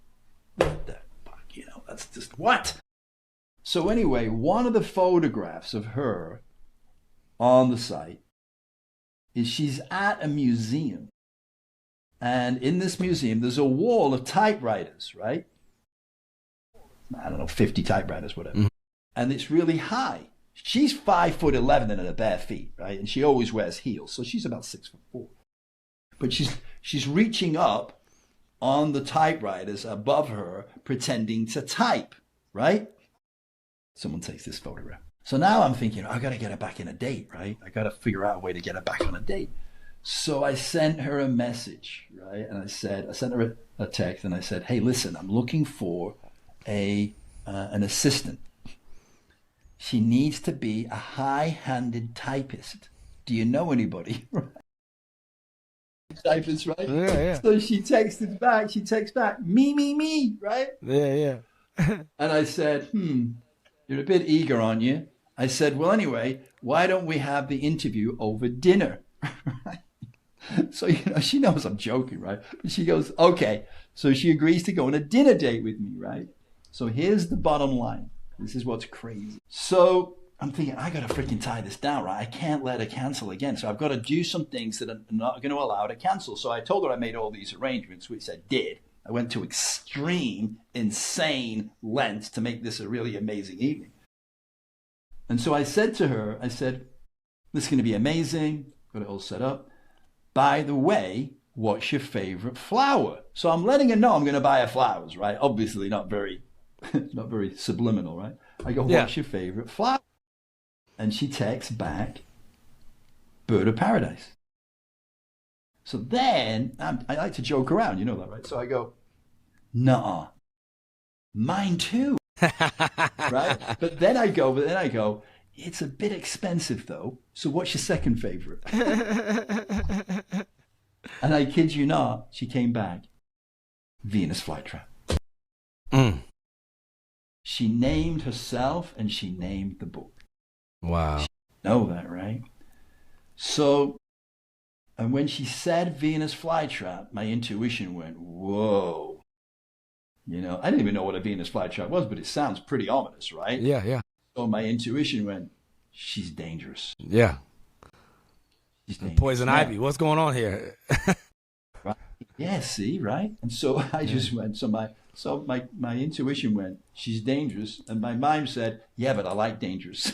What the fuck, that's just what? So anyway, one of the photographs of her on the site is she's at a museum. And in this museum, there's a wall of typewriters, right? I don't know, 50 typewriters, whatever. Mm-hmm. And it's really high. She's 5'11" in her bare feet, right? And she always wears heels, so she's about 6'4". But she's reaching up on the typewriters above her, pretending to type, right? Someone takes this photograph. So now I'm thinking, I got to get her back in a date, right? I got to figure out a way to get her back on a date. So I sent her a message, right? And I sent her a text, and I said, hey, listen, I'm looking for an assistant. She needs to be a high-handed typist. Do you know anybody? Typist, right? Yeah. So she texts back, me, right? Yeah. And I said, you're a bit eager, aren't you? I said, well, anyway, why don't we have the interview over dinner? So, she knows I'm joking, right? But she goes, okay. So she agrees to go on a dinner date with me, right? So here's the bottom line. This is what's crazy. So I'm thinking, I got to freaking tie this down, right? I can't let her cancel again. So I've got to do some things that are not going to allow her to cancel. So I told her I made all these arrangements, which I did. I went to extreme, insane lengths to make this a really amazing evening. And so I said to her, this is going to be amazing. Got it all set up. By the way, what's your favorite flower? So I'm letting her know I'm going to buy her flowers, right? Obviously not very subliminal, right? I go, what's your favorite flower? And she texts back, bird of paradise. So then, I like to joke around, you know that, right? So I go, nuh-uh, mine too, right? But then I go, it's a bit expensive though. So what's your second favorite? And I kid you not, she came back, Venus flytrap. Mm. She named herself and she named the book. Wow. She know that, right? So, and when she said Venus flytrap, my intuition went, whoa. You know, I didn't even know what a Venus flytrap was, but it sounds pretty ominous, right? Yeah, yeah. So my intuition went, she's dangerous. Yeah. She's dangerous. Poison ivy. What's going on here? Right? Yeah, see, right? And so I just went, so my intuition went, she's dangerous. And my mind said, yeah, but I like dangerous.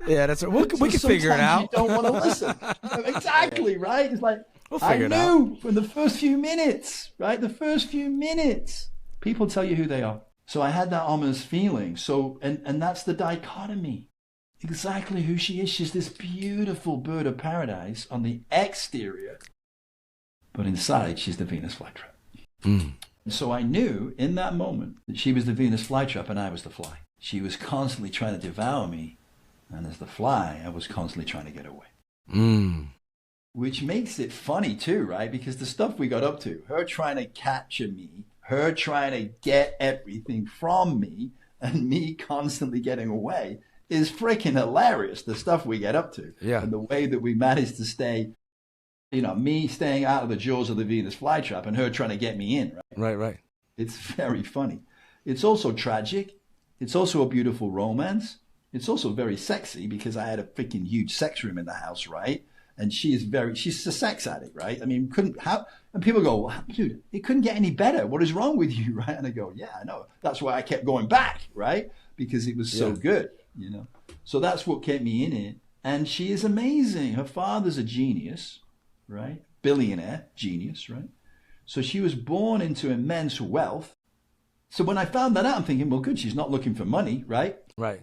Yeah, that's right. We can figure it out. You don't want to listen. Exactly, right? It's like, We'll I figure it knew from the first few minutes, right? The first few minutes, people tell you who they are. So I had that ominous feeling. So, and that's the dichotomy. Exactly who she is. She's this beautiful bird of paradise on the exterior, but inside she's the Venus flytrap. Mm. And so I knew in that moment that she was the Venus flytrap and I was the fly. She was constantly trying to devour me. And as the fly, I was constantly trying to get away. Mm. Which makes it funny too, right? Because the stuff we got up to, her trying to capture me, her trying to get everything from me, and me constantly getting away is freaking hilarious, the stuff we get up to. Yeah. And the way that we managed to stay, you know, me staying out of the jaws of the Venus flytrap and her trying to get me in, right? Right. It's very funny. It's also tragic. It's also a beautiful romance. It's also very sexy because I had a freaking huge sex room in the house, right? And she's a sex addict, right? I mean, and people go, well, dude, it couldn't get any better. What is wrong with you, right? And I go, yeah, I know. That's why I kept going back, right? Because it was so good, you know? So that's what kept me in it. And she is amazing. Her father's a genius, right? Billionaire, genius, right? So she was born into immense wealth. So when I found that out, I'm thinking, well, good, she's not looking for money, right? Right.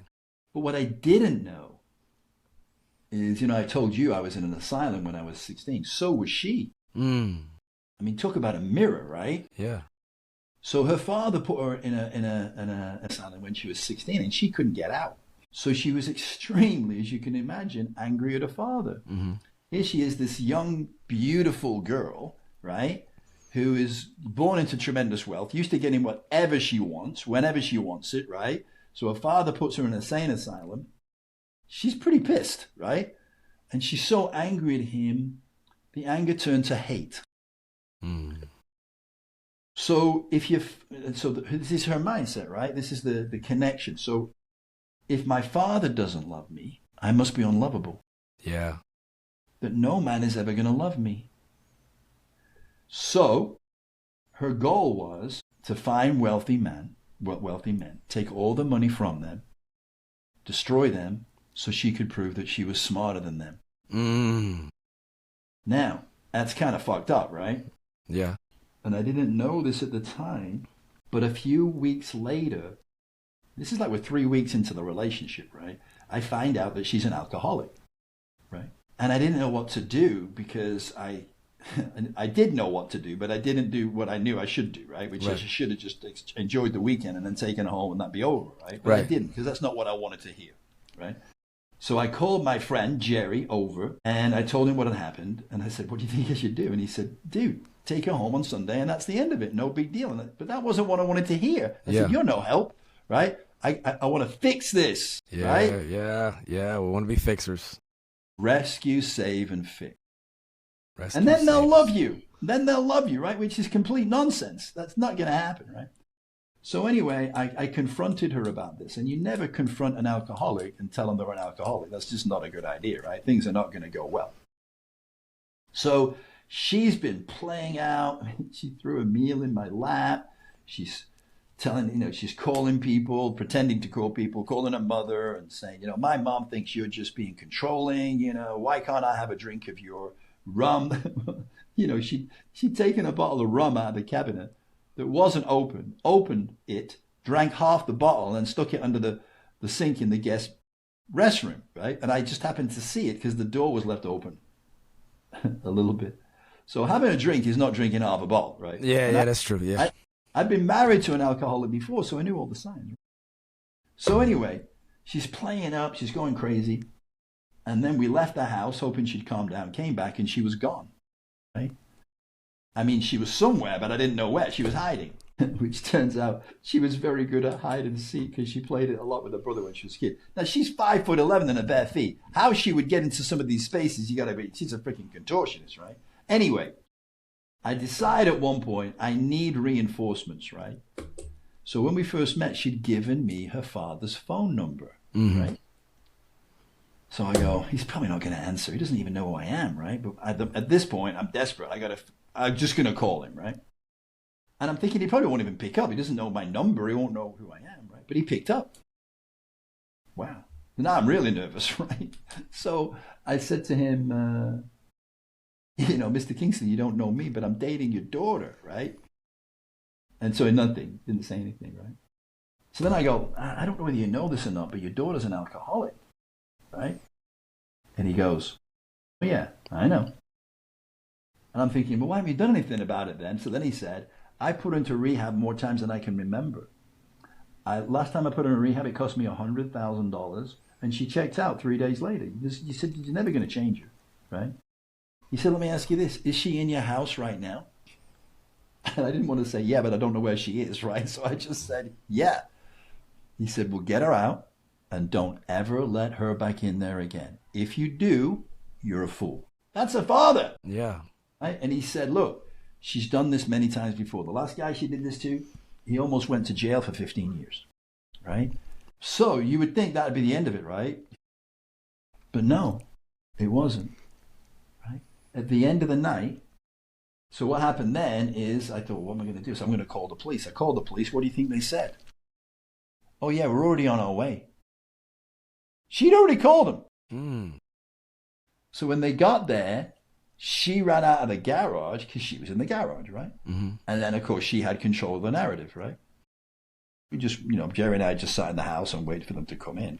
But what I didn't know is, you know, I told you I was in an asylum when I was 16. So was she. Mm. I mean, talk about a mirror, right? Yeah. So her father put her in an asylum when she was 16 and she couldn't get out. So she was extremely, as you can imagine, angry at her father. Mm-hmm. Here she is, this young, beautiful girl, right? Who is born into tremendous wealth, used to getting whatever she wants, whenever she wants it, right? So her father puts her in an insane asylum. She's pretty pissed, right? And she's so angry at him, the anger turned to hate. Mm. So this is her mindset, right? This is the connection. So if my father doesn't love me, I must be unlovable. Yeah. That no man is ever going to love me. So her goal was to find wealthy men, take all the money from them, destroy them, so she could prove that she was smarter than them. Mm. Now, that's kind of fucked up, right? Yeah. And I didn't know this at the time, but a few weeks later, this is like we're 3 weeks into the relationship, right? I find out that she's an alcoholic, right? And I didn't know what to do because I did know what to do, but I didn't do what I knew I should do, right? Which is I should have just enjoyed the weekend and then taken her home and that'd be over, right? But I didn't because that's not what I wanted to hear, right? So I called my friend Jerry over and I told him what had happened. And I said, what do you think I should do? And he said, dude, take her home on Sunday and that's the end of it. No big deal. But that wasn't what I wanted to hear. I said, you're no help, right? I want to fix this, right? Yeah. We want to be fixers. Rescue, save, and fix. And then they'll love you. Then they'll love you, right? Which is complete nonsense. That's not going to happen, right? So anyway, I confronted her about this. And you never confront an alcoholic and tell them they're an alcoholic. That's just not a good idea, right? Things are not going to go well. So she's been playing out. She threw a meal in my lap. She's telling, she's calling people, pretending to call people, calling her mother and saying, my mom thinks you're just being controlling. Why can't I have a drink of your rum? She'd taken a bottle of rum out of the cabinet that wasn't opened it, drank half the bottle and stuck it under the sink in the guest restroom, right? And I just happened to see it because the door was left open a little bit. So having a drink is not drinking half a bottle, right? Yeah, that's true, yeah. I'd been married to an alcoholic before, so I knew all the signs. So anyway, she's playing up, she's going crazy. And then we left the house hoping she'd calm down, came back, and she was gone, right? I mean, she was somewhere, but I didn't know where. She was hiding, which turns out she was very good at hide and seek because she played it a lot with her brother when she was a kid. Now, she's 5'11" in her bare feet. How she would get into some of these spaces, she's a freaking contortionist, right? Anyway, I decide at one point I need reinforcements, right? So when we first met, she'd given me her father's phone number, right? So I go, he's probably not going to answer. He doesn't even know who I am, right? But at this point, I'm desperate. I'm just going to call him, right? And I'm thinking he probably won't even pick up. He doesn't know my number. He won't know who I am, right? But he picked up. Wow. Now I'm really nervous, right? So I said to him, Mr. Kingston, you don't know me, but I'm dating your daughter, right? And so nothing, didn't say anything, right? So then I go, I don't know whether you know this or not, but your daughter's an alcoholic, right? And he goes, oh, yeah, I know. And I'm thinking, well, why haven't you done anything about it then? So then he said, I put her into rehab more times than I can remember. Last time I put her in rehab, it cost me $100,000, and she checked out 3 days later. You said you're never going to change her, right? He said, let me ask you this. Is she in your house right now? And I didn't want to say, yeah, but I don't know where she is, right? So I just said, yeah. He said, well, get her out and don't ever let her back in there again. If you do, you're a fool. That's a father. Yeah. Right? And he said, look, she's done this many times before. The last guy she did this to, he almost went to jail for 15 years, right? So you would think that would be the end of it, right? But no, it wasn't, right? At the end of the night, so what happened then is I thought, what am I going to do? So I'm going to call the police. I called the police. What do you think they said? Oh, yeah, we're already on our way. She'd already called them. So when they got there, she ran out of the garage because she was in the garage, right? And then, of course, she had control of the narrative, right? We just, Jerry and I just sat in the house and waited for them to come in.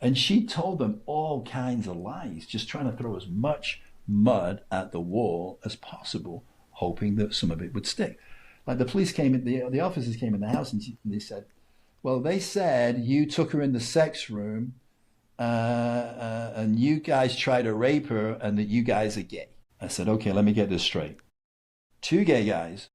And she told them all kinds of lies, just trying to throw as much mud at the wall as possible, hoping that some of it would stick. Like the police came in, the officers came in the house and they said, well, they said you took her in the sex room and you guys tried to rape her and that you guys are gay. I said, okay, let me get this straight. 2 gay guys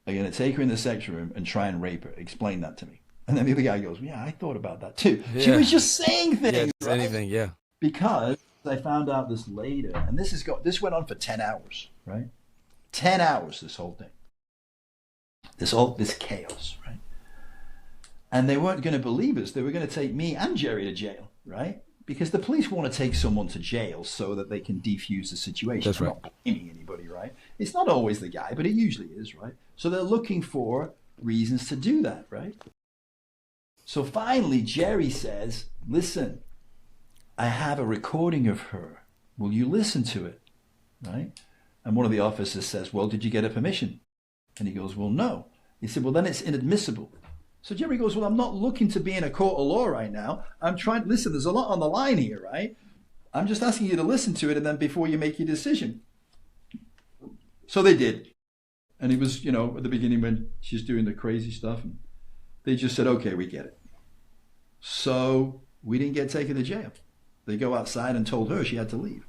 are going to take her in the sex room and try and rape her. Explain that to me. And then the other guy goes, yeah, I thought about that too. Yeah. She was just saying things. Yeah, right? Anything, yeah. Because I found out this later, and this went on for 10 hours, right? 10 hours, this whole thing. This chaos, right? And they weren't going to believe us. They were going to take me and Jerry to jail, right? Because the police want to take someone to jail so that they can defuse the situation. That's right. I'm not blaming anybody, right? It's not always the guy, but it usually is, right? So they're looking for reasons to do that, right? So finally, Jerry says, listen, I have a recording of her. Will you listen to it? Right? And one of the officers says, well, did you get a permission? And he goes, well, no. He said, well, then it's inadmissible. So Jerry goes, well, I'm not looking to be in a court of law right now. I'm trying to listen. There's a lot on the line here, right? I'm just asking you to listen to it and then before you make your decision. So they did. And it was, at the beginning when she's doing the crazy stuff, and they just said, okay, we get it. So we didn't get taken to jail. They go outside and told her she had to leave,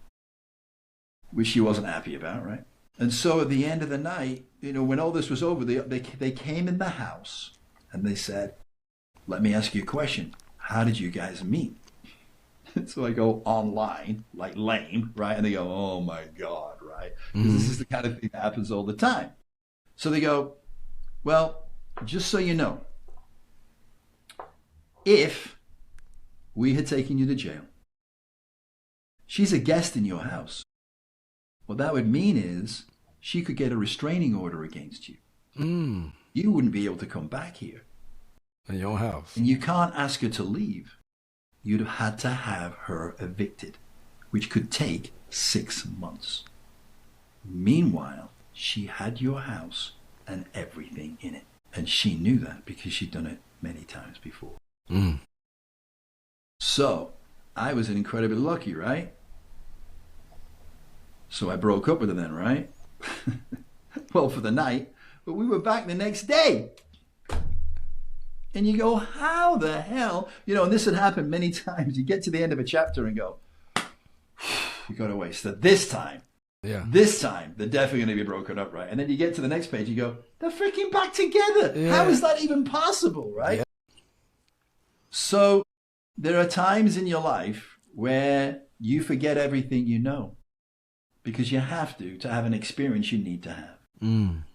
which she wasn't happy about, right? And so at the end of the night, when all this was over, they came in the house and they said, let me ask you a question. How did you guys meet? So I go online, like lame, right? And they go, oh my God, right? Because this is the kind of thing that happens all the time. So they go, well, just so you know, if we had taken you to jail, she's a guest in your house. What that would mean is she could get a restraining order against you. You wouldn't be able to come back here. In your house. And you can't ask her to leave. You'd have had to have her evicted, which could take 6 months. Meanwhile, she had your house and everything in it. And she knew that because she'd done it many times before. So I was incredibly lucky, right? So I broke up with her then, right? Well, for the night. but we were back the next day. And you go, how the hell? You know, and this had happened many times. You get to the end of a chapter and go, you got to waste it. This time, they're definitely going to be broken up, right? And then you get to the next page, you go, they're freaking back together. Yeah. How is that even possible, right? Yeah. So there are times in your life where you forget everything you know because you have to have an experience you need to have. Mm.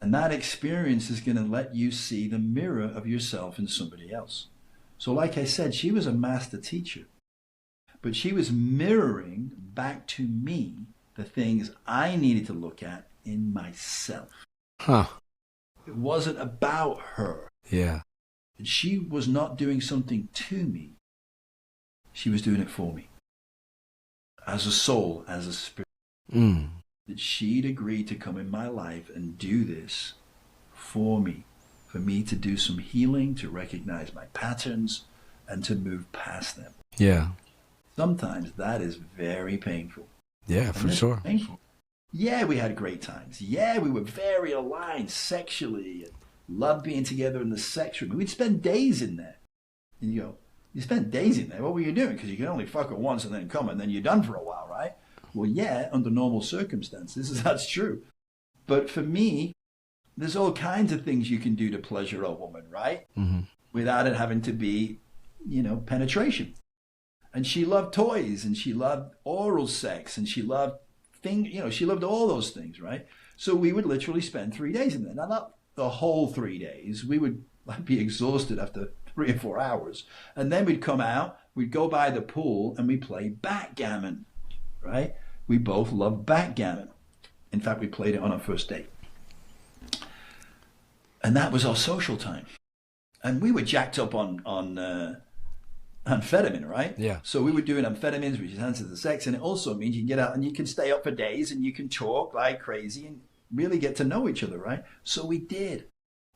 And that experience is going to let you see the mirror of yourself in somebody else. So like I said, she was a master teacher, but she was mirroring back to me the things I needed to look at in myself. Huh. It wasn't about her. Yeah. She was not doing something to me. She was doing it for me. As a soul, as a spirit. Mm. That she'd agreed to come in my life and do this for me to do some healing, to recognize my patterns, and to move past them. Yeah. Sometimes that is very painful. Yeah, for sure. Painful. Yeah, we had great times. Yeah, we were very aligned sexually and loved being together in the sex room. We'd spend days in there. And you go, you spent days in there? What were you doing? Because you can only fuck her once and then come and then you're done for a while, right? Well, yeah, under normal circumstances, that's true. But for me, there's all kinds of things you can do to pleasure a woman, right? Mm-hmm. Without it having to be, penetration. And she loved toys, and she loved oral sex, and she loved she loved all those things, right? So we would literally spend 3 days in there. Now, not the whole 3 days. We would be exhausted after 3 or 4 hours. And then we'd come out, we'd go by the pool, and we'd play backgammon, right? We both loved backgammon. In fact, we played it on our first date. And that was our social time. And we were jacked up on amphetamine, right? Yeah. So we were doing amphetamines, which enhances the sex. And it also means you can get out and you can stay up for days and you can talk like crazy and really get to know each other, right? So we did.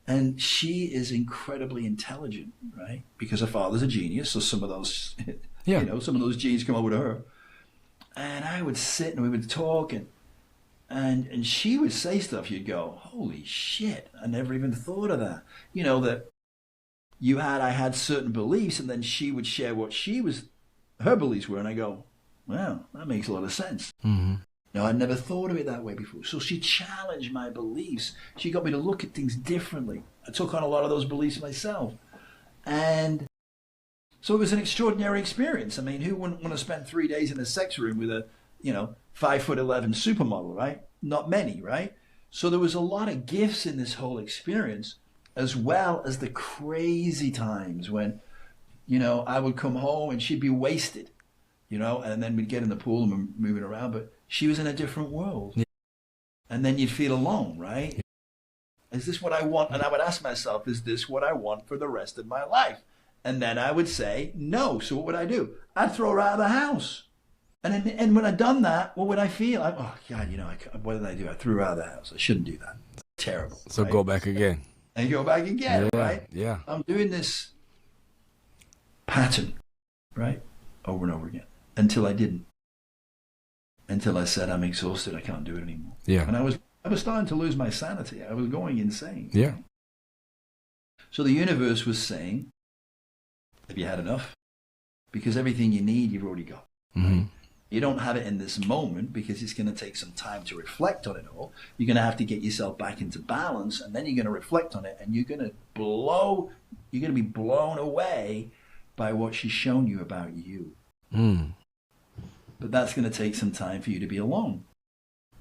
And she is incredibly intelligent, right? Because her father's a genius. So some of those, some of those genes come over to her. And I would sit and we would talk and she would say stuff. You'd go, holy shit, I never even thought of that. That I had certain beliefs, and then she would share what her beliefs were, and I go, wow, that makes a lot of sense. Mm-hmm. I'd never thought of it that way before. So she challenged my beliefs. She got me to look at things differently. I took on a lot of those beliefs myself. And so it was an extraordinary experience. I mean, who wouldn't want to spend 3 days in a sex room with a, 5'11" supermodel, right? Not many, right? So there was a lot of gifts in this whole experience, as well as the crazy times when, I would come home and she'd be wasted, and then we'd get in the pool and we're moving around, but she was in a different world. Yeah. And then you'd feel alone, right? Yeah. Is this what I want? And I would ask myself, is this what I want for the rest of my life? And then I would say, no. So what would I do? I'd throw her out of the house. And when I'd done that, what would I feel? Oh, God, what did I do? I threw her out of the house. I shouldn't do that. Terrible. So right? Go back again. And go back again, yeah, right? Yeah. I'm doing this pattern, right? Over and over again. Until I didn't. Until I said, I'm exhausted. I can't do it anymore. Yeah. And I was starting to lose my sanity. I was going insane. Yeah. So the universe was saying, have you had enough? Because everything you need, you've already got. Mm-hmm. You don't have it in this moment because it's going to take some time to reflect on it all. You're going to have to get yourself back into balance, and then you're going to reflect on it, and you're going to be blown away by what she's shown you about you. Mm. But that's going to take some time for you to be alone.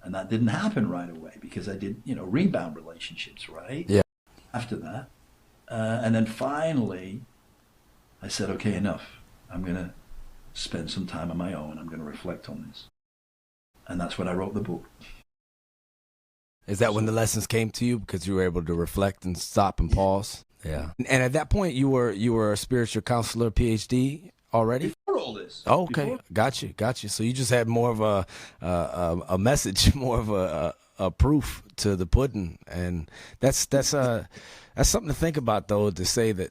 And that didn't happen right away because I did, rebound relationships, right? Yeah. After that. And then finally, I said, okay, enough. I'm going to spend some time on my own. I'm going to reflect on this. And that's when I wrote the book. Is that when the lessons came to you because you were able to reflect and stop and pause? Yeah. And at that point, you were a spiritual counselor, PhD already? Before all this. Oh, okay. Before. Got you. So you just had more of a message, more of a proof to the pudding. And that's something to think about, though, to say that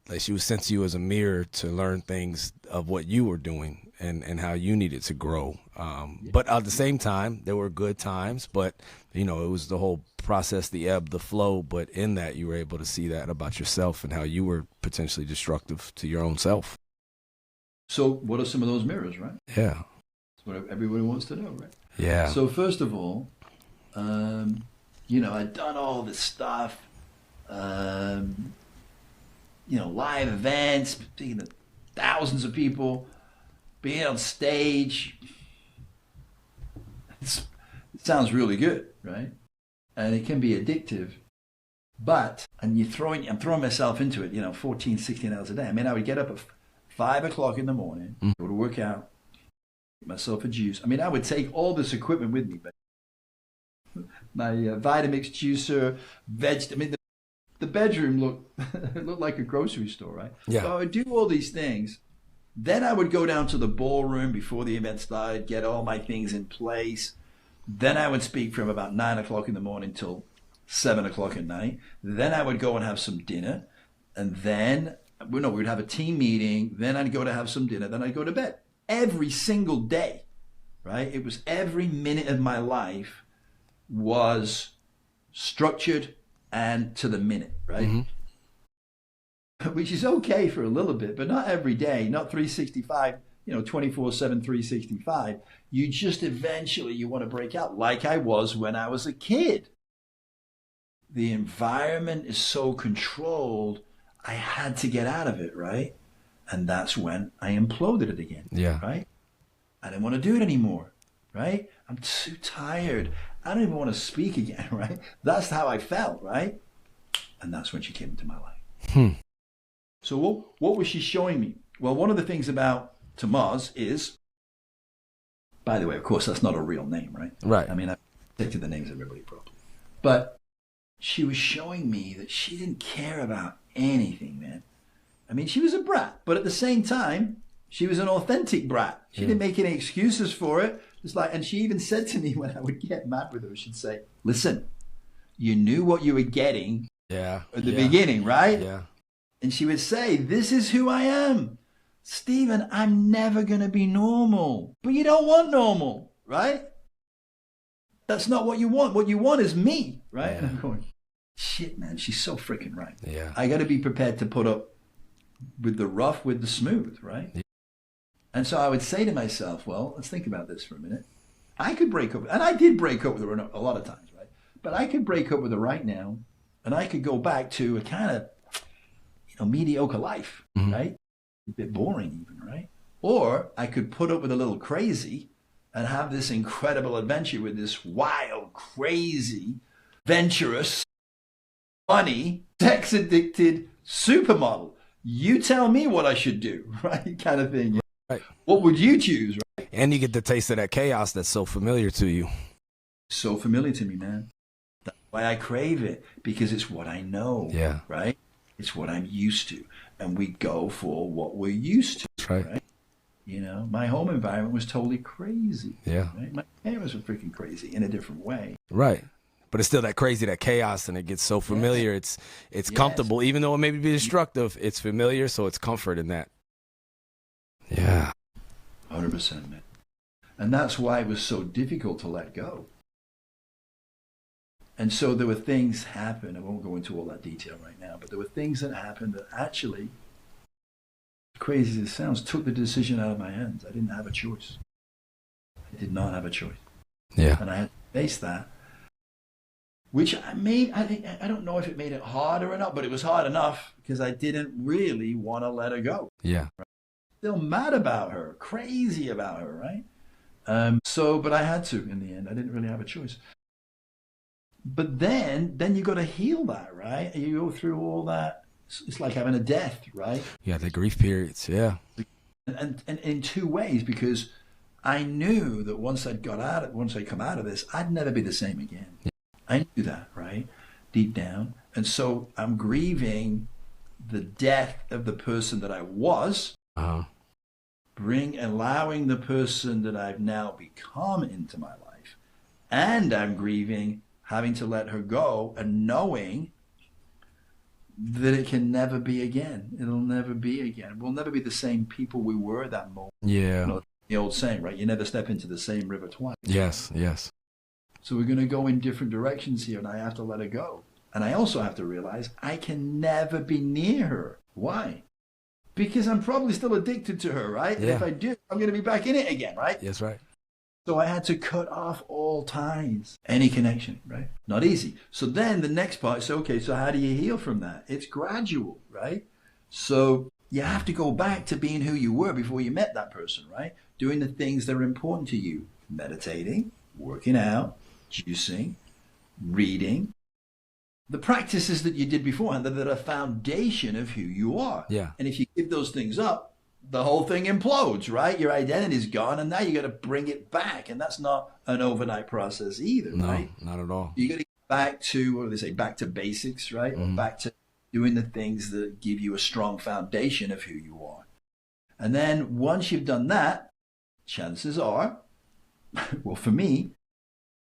like she was sent to you as a mirror to learn things of what you were doing and how you needed to grow. But at the same time, there were good times, but, it was the whole process the ebb, the flow, but in that you were able to see that about yourself and how you were potentially destructive to your own self. So what are some of those mirrors, right? Yeah. That's what everybody wants to know, right? Yeah. So first of all, I'd done all this stuff, live events, speaking to thousands of people, being on stage. It sounds really good, right? And it can be addictive. But, I'm throwing myself into it, 14, 16 hours a day. I mean, I would get up at 5 o'clock in the morning, go to work out, get myself a juice. I mean, I would take all this equipment with me, but my Vitamix juicer, the bedroom looked like a grocery store, right? Yeah. So I would do all these things. Then I would go down to the ballroom before the event started, get all my things in place. Then I would speak from about 9 o'clock in the morning till 7 o'clock at night. Then I would go and have some dinner. And then, we would have a team meeting. Then I'd go to have some dinner. Then I'd go to bed. Every single day, right? It was every minute of my life was structured and to the minute, right? Mm-hmm. Which is okay for a little bit, but not every day, not 365, 24/7, 365. You just eventually, you want to break out like I was when I was a kid. The environment is so controlled, I had to get out of it, right? And that's when I imploded it again, right? I didn't want to do it anymore, right? I'm too tired. I don't even want to speak again, right? That's how I felt, right? And that's when she came into my life. So what was she showing me? Well, one of the things about Tamaz is, by the way, of course, that's not a real name, right? Right. I mean, I protected the names of everybody properly. But she was showing me that she didn't care about anything, man. I mean, she was a brat, but at the same time, she was an authentic brat. She didn't make any excuses for it. It's like, and she even said to me when I would get mad with her, she'd say, listen, you knew what you were getting at the beginning, right? Yeah. And she would say, this is who I am. Stephen, I'm never going to be normal. But you don't want normal, right? That's not what you want. What you want is me, right? Yeah. And I'm going, shit, man, she's so freaking right. Yeah. I got to be prepared to put up with the rough, with the smooth, right? Yeah. And so I would say to myself, well, let's think about this for a minute. I could break up, and I did break up with her a lot of times, right? But I could break up with her right now, and I could go back to a kind of, mediocre life, right? A bit boring even, right? Or I could put up with a little crazy and have this incredible adventure with this wild, crazy, venturous, funny, sex-addicted supermodel. You tell me what I should do, right? Kind of thing. Right. What would you choose, right? And you get the taste of that chaos that's so familiar to you. So familiar to me, man. That's why I crave it, because it's what I know, right? It's what I'm used to. And we go for what we're used to, that's right? My home environment was totally crazy. Yeah. Right? My parents were freaking crazy in a different way. Right. But it's still that crazy, that chaos, and it gets so familiar. It's comfortable, even though it may be destructive. It's familiar, so it's comfort in that. Yeah. 100%, man. And that's why it was so difficult to let go. And so there were things happen. I won't go into all that detail right now, but there were things that happened that actually, crazy as it sounds, took the decision out of my hands. I didn't have a choice. I did not have a choice. Yeah. And I had to face that, which I don't know if it made it harder or not, but it was hard enough because I didn't really want to let her go. Yeah. Right? Still mad about her, crazy about her, right? But I had to in the end. I didn't really have a choice. But then you got to heal that, right? You go through all that. It's like having a death, right? Yeah, the grief periods, yeah. And in two ways, because I knew that once I come out of this, I'd never be the same again. Yeah. I knew that, right? Deep down. And so I'm grieving the death of the person that I was, allowing the person that I've now become into my life. And I'm grieving having to let her go and knowing that it can never be again. It'll never be again. We'll never be the same people we were at that moment. Yeah. The old saying, right? You never step into the same river twice. Yes, yes. So we're going to go in different directions here, and I have to let her go. And I also have to realize I can never be near her. Why? Because I'm probably still addicted to her, right? Yeah. And if I do, I'm going to be back in it again, right? That's right. So I had to cut off all ties, any connection, right? Not easy. So then the next part is, okay, so how do you heal from that? It's gradual, right? So you have to go back to being who you were before you met that person, right? Doing the things that are important to you. Meditating, working out, juicing, reading. The practices that you did beforehand that are a foundation of who you are. Yeah. And if you give those things up, the whole thing implodes, right? Your identity's gone, and now you got to bring it back. And that's not an overnight process either, No, right? not at all. You got to get back to, what do they say, back to basics, right? Or back to doing the things that give you a strong foundation of who you are. And then once you've done that, chances are, well, for me,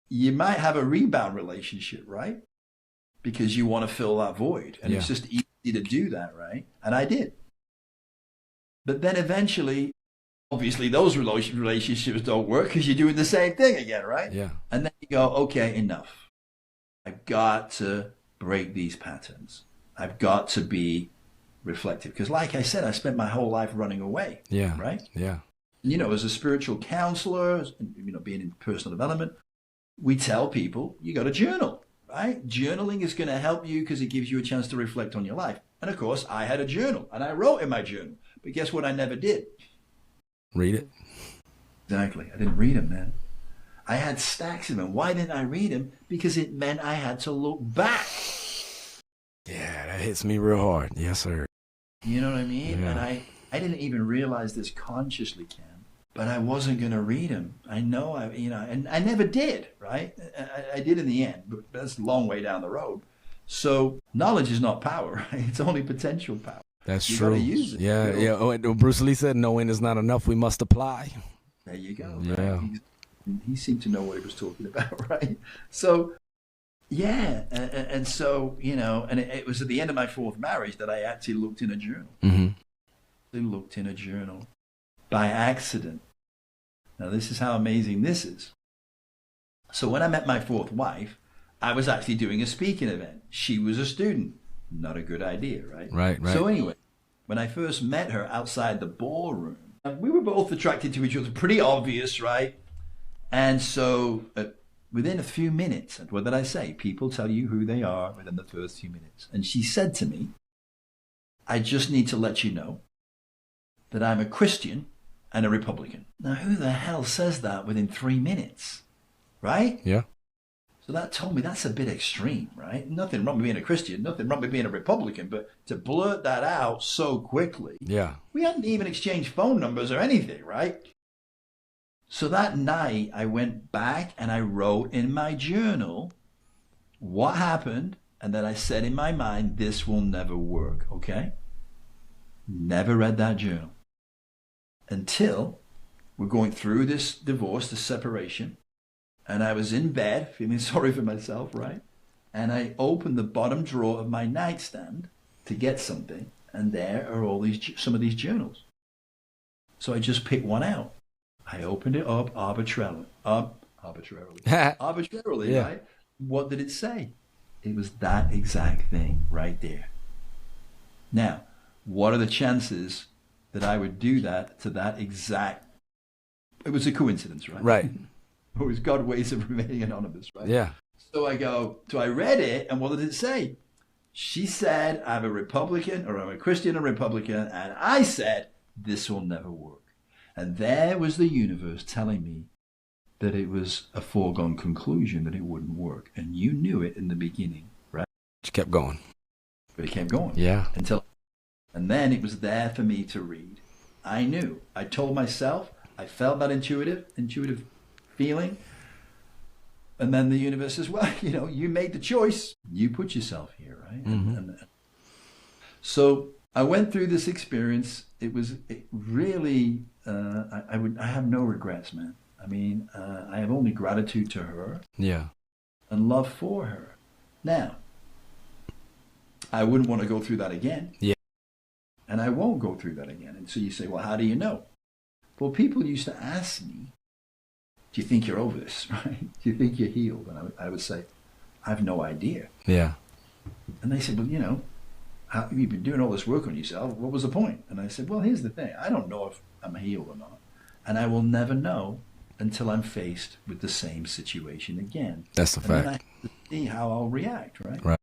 you might have a rebound relationship, right? Because you want to fill that void. And it's just easy to do that, right? And I did. But then eventually, obviously, those relationships don't work because you're doing the same thing again, right? Yeah. And then you go, okay, enough. I've got to break these patterns. I've got to be reflective. Because like I said, I spent my whole life running away. Yeah. Right? Yeah. You know, as a spiritual counselor, you know, being in personal development, we tell people you got to journal, right? Journaling is going to help you because it gives you a chance to reflect on your life. And of course, I had a journal and I wrote in my journal. But guess what I never did? Read it. Exactly. I didn't read them, man. I had stacks of them. Why didn't I read them? Because it meant I had to look back. Yeah, that hits me real hard. Yes, sir. You know what I mean? Yeah. And I didn't even realize this consciously, Cam. But I wasn't going to read them. I know, and I never did, right? I did in the end, but that's a long way down the road. So knowledge is not power, right? It's only potential power. That's You true. gotta use it, Yeah, you know? yeah. Oh, and Bruce Lee said, "Knowing is not enough. We must apply." There you go. Yeah. Right? He seemed to know what he was talking about, right? So, yeah. And so, you know, and it was at the end of my fourth marriage that I actually looked in a journal. Mm-hmm. I looked in a journal by accident. Now, this is how amazing this is. So when I met my fourth wife, I was actually doing a speaking event. She was a student. Not a good idea, right? Right, right. So anyway, when I first met her outside the ballroom, we were both attracted to each other. Pretty obvious, right? And so within a few minutes, and what did I say? People tell you who they are within the first few minutes. And she said to me, I just need to let you know that I'm a Christian and a Republican. Now, who the hell says that within 3 minutes, right? Yeah. So that told me that's a bit extreme, right? Nothing wrong with being a Christian, nothing wrong with being a Republican, but to blurt that out so quickly. Yeah. We hadn't even exchanged phone numbers or anything, right? So that night I went back and I wrote in my journal what happened, and then I said in my mind, this will never work, okay? Never read that journal until we're going through this divorce, this separation. And I was in bed, feeling sorry for myself, right? And I opened the bottom drawer of my nightstand to get something, and there are some of these journals. So I just picked one out. I opened it up arbitrarily, Yeah. right? What did it say? It was that exact thing right there. Now, what are the chances that I would do that to that exact? It was a coincidence, right? Right. Always God ways of remaining anonymous, right? Yeah. So I read it, and what did it say? She said, I'm a Republican, or I'm a Christian and Republican, and I said, this will never work. And there was the universe telling me that it was a foregone conclusion that it wouldn't work. And you knew it in the beginning, right? Just kept going. But it kept going. Yeah. And then it was there for me to read. I knew. I told myself, I felt that intuitive feeling. And then the universe says, well, you made the choice. You put yourself here, right? Mm-hmm. So I went through this experience. It really, I have no regrets, man. I mean, I have only gratitude to her. Yeah. And love for her. Now, I wouldn't want to go through that again. Yeah. And I won't go through that again. And so you say, well, how do you know? Well, people used to ask me, do you think you're over this, right? Do you think you're healed? And I would say, I have no idea. Yeah. And they said, well, you know, how, you've been doing all this work on yourself. What was the point? And I said, well, here's the thing. I don't know if I'm healed or not. And I will never know until I'm faced with the same situation again. That's a fact. Then I have to see how I'll react, right? Right.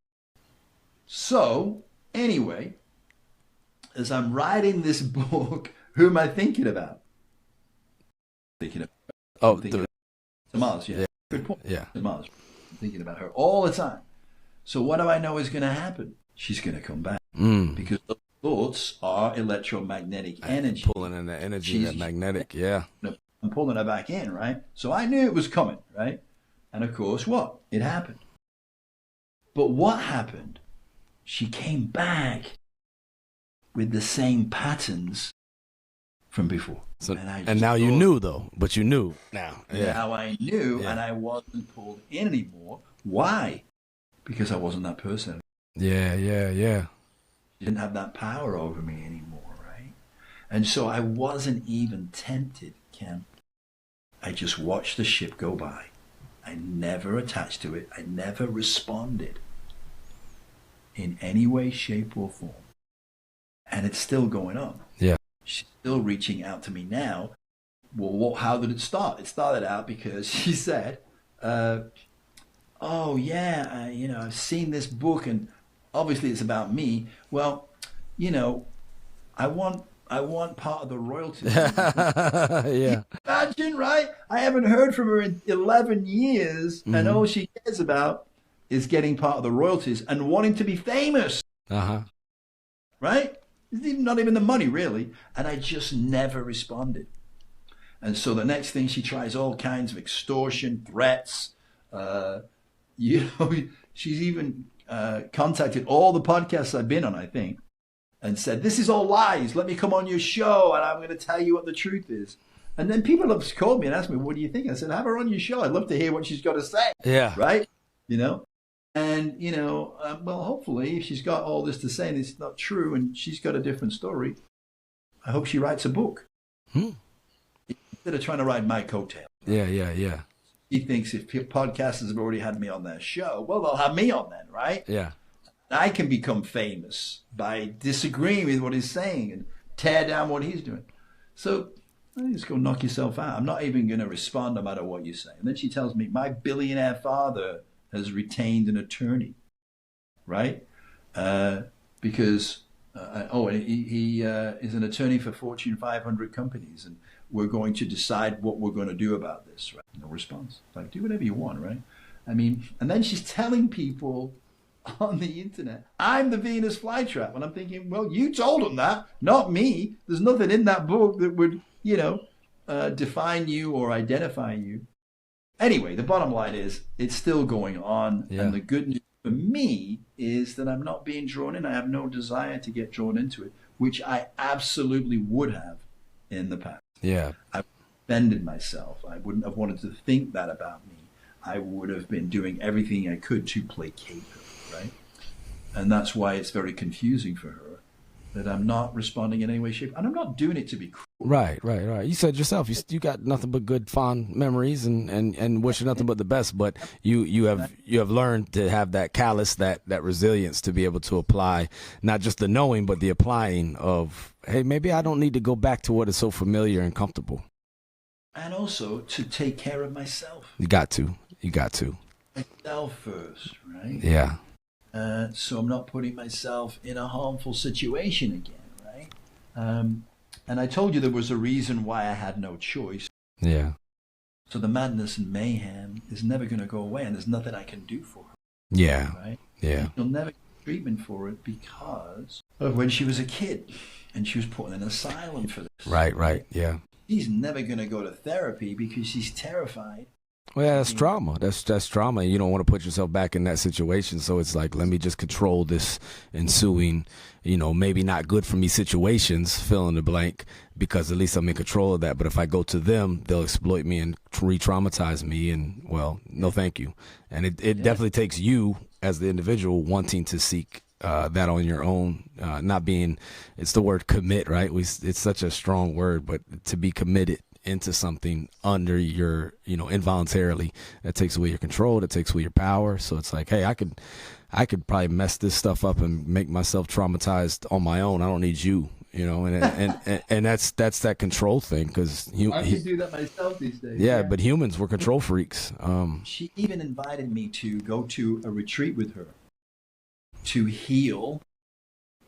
So, anyway, as I'm writing this book, who am I thinking about? Tamales, yeah. Good point. Yeah. Tamales. I'm thinking about her all the time. So what do I know is going to happen? She's going to come back. Because the thoughts are electromagnetic energy. Pulling in the energy, that magnetic, yeah. I'm pulling her back in, right? So I knew it was coming, right? And of course, what? It happened. But what happened? She came back with the same patterns from before. So, and now you knew, though. But you knew now. Yeah. Now I knew, and I wasn't pulled in anymore. Why? Because I wasn't that person. Yeah. She didn't have that power over me anymore, right? And so I wasn't even tempted, Ken. I just watched the ship go by. I never attached to it. I never responded in any way, shape, or form. And it's still going on. Yeah. She's still reaching out to me now. Well, how did it start? It started out because she said, oh, yeah, I've seen this book, and obviously it's about me. Well, I want part of the royalties. Yeah. Imagine, right? I haven't heard from her in 11 years, and all she cares about is getting part of the royalties and wanting to be famous. Right? It's not even the money, really. And I just never responded. And so the next thing, she tries all kinds of extortion, threats. She's even contacted all the podcasts I've been on, I think, and said, this is all lies. Let me come on your show, and I'm going to tell you what the truth is. And then people have called me and asked me, what do you think? I said, have her on your show. I'd love to hear what she's got to say. Yeah. Right? And, well, hopefully, if she's got all this to say and it's not true and she's got a different story, I hope she writes a book. Instead of trying to ride my coattail. Yeah. He thinks if podcasters have already had me on their show, well, they'll have me on then, right? Yeah. I can become famous by disagreeing with what he's saying and tear down what he's doing. So just go knock yourself out. I'm not even going to respond no matter what you say. And then she tells me, my billionaire father has retained an attorney, right? Because, he is an attorney for Fortune 500 companies, and we're going to decide what we're going to do about this, right? No response. Like, do whatever you want, right? I mean, and then she's telling people on the internet, I'm the Venus flytrap. And I'm thinking, well, you told them that, not me. There's nothing in that book that would, define you or identify you. Anyway, the bottom line is it's still going on. Yeah. And the good news for me is that I'm not being drawn in. I have no desire to get drawn into it, which I absolutely would have in the past. Yeah. I offended myself. I wouldn't have wanted to think that about me. I would have been doing everything I could to placate her, right? And that's why it's very confusing for her that I'm not responding in any way, shape, and I'm not doing it to be cruel. Right. You said yourself, you got nothing but good, fond memories, and wish you nothing but the best. But you have learned to have that callous, that resilience to be able to apply not just the knowing, but the applying of, hey, maybe I don't need to go back to what is so familiar and comfortable. And also to take care of myself. You got to. Myself first, right? Yeah. So I'm not putting myself in a harmful situation again, right? And I told you there was a reason why I had no choice. Yeah. So the madness and mayhem is never going to go away, and there's nothing I can do for her. Yeah. Right? Yeah. You'll never get treatment for it because of when she was a kid and she was put in an asylum for this. Right. Yeah. She's never going to go to therapy because she's terrified. Well, yeah, that's trauma. That's trauma. You don't want to put yourself back in that situation. So it's like, let me just control this ensuing, maybe not good for me situations, fill in the blank, because at least I'm in control of that. But if I go to them, they'll exploit me and re-traumatize me. And, well, no thank you. And it definitely takes you as the individual wanting to seek that on your own, not being, it's the word commit, right? It's such a strong word, but to be committed into something under your, involuntarily. That takes away your control. That takes away your power. So it's like, hey, I could probably mess this stuff up and make myself traumatized on my own. I don't need you, and that's that control thing, because I can do that myself these days. Yeah, but humans, we're control freaks. She even invited me to go to a retreat with her to heal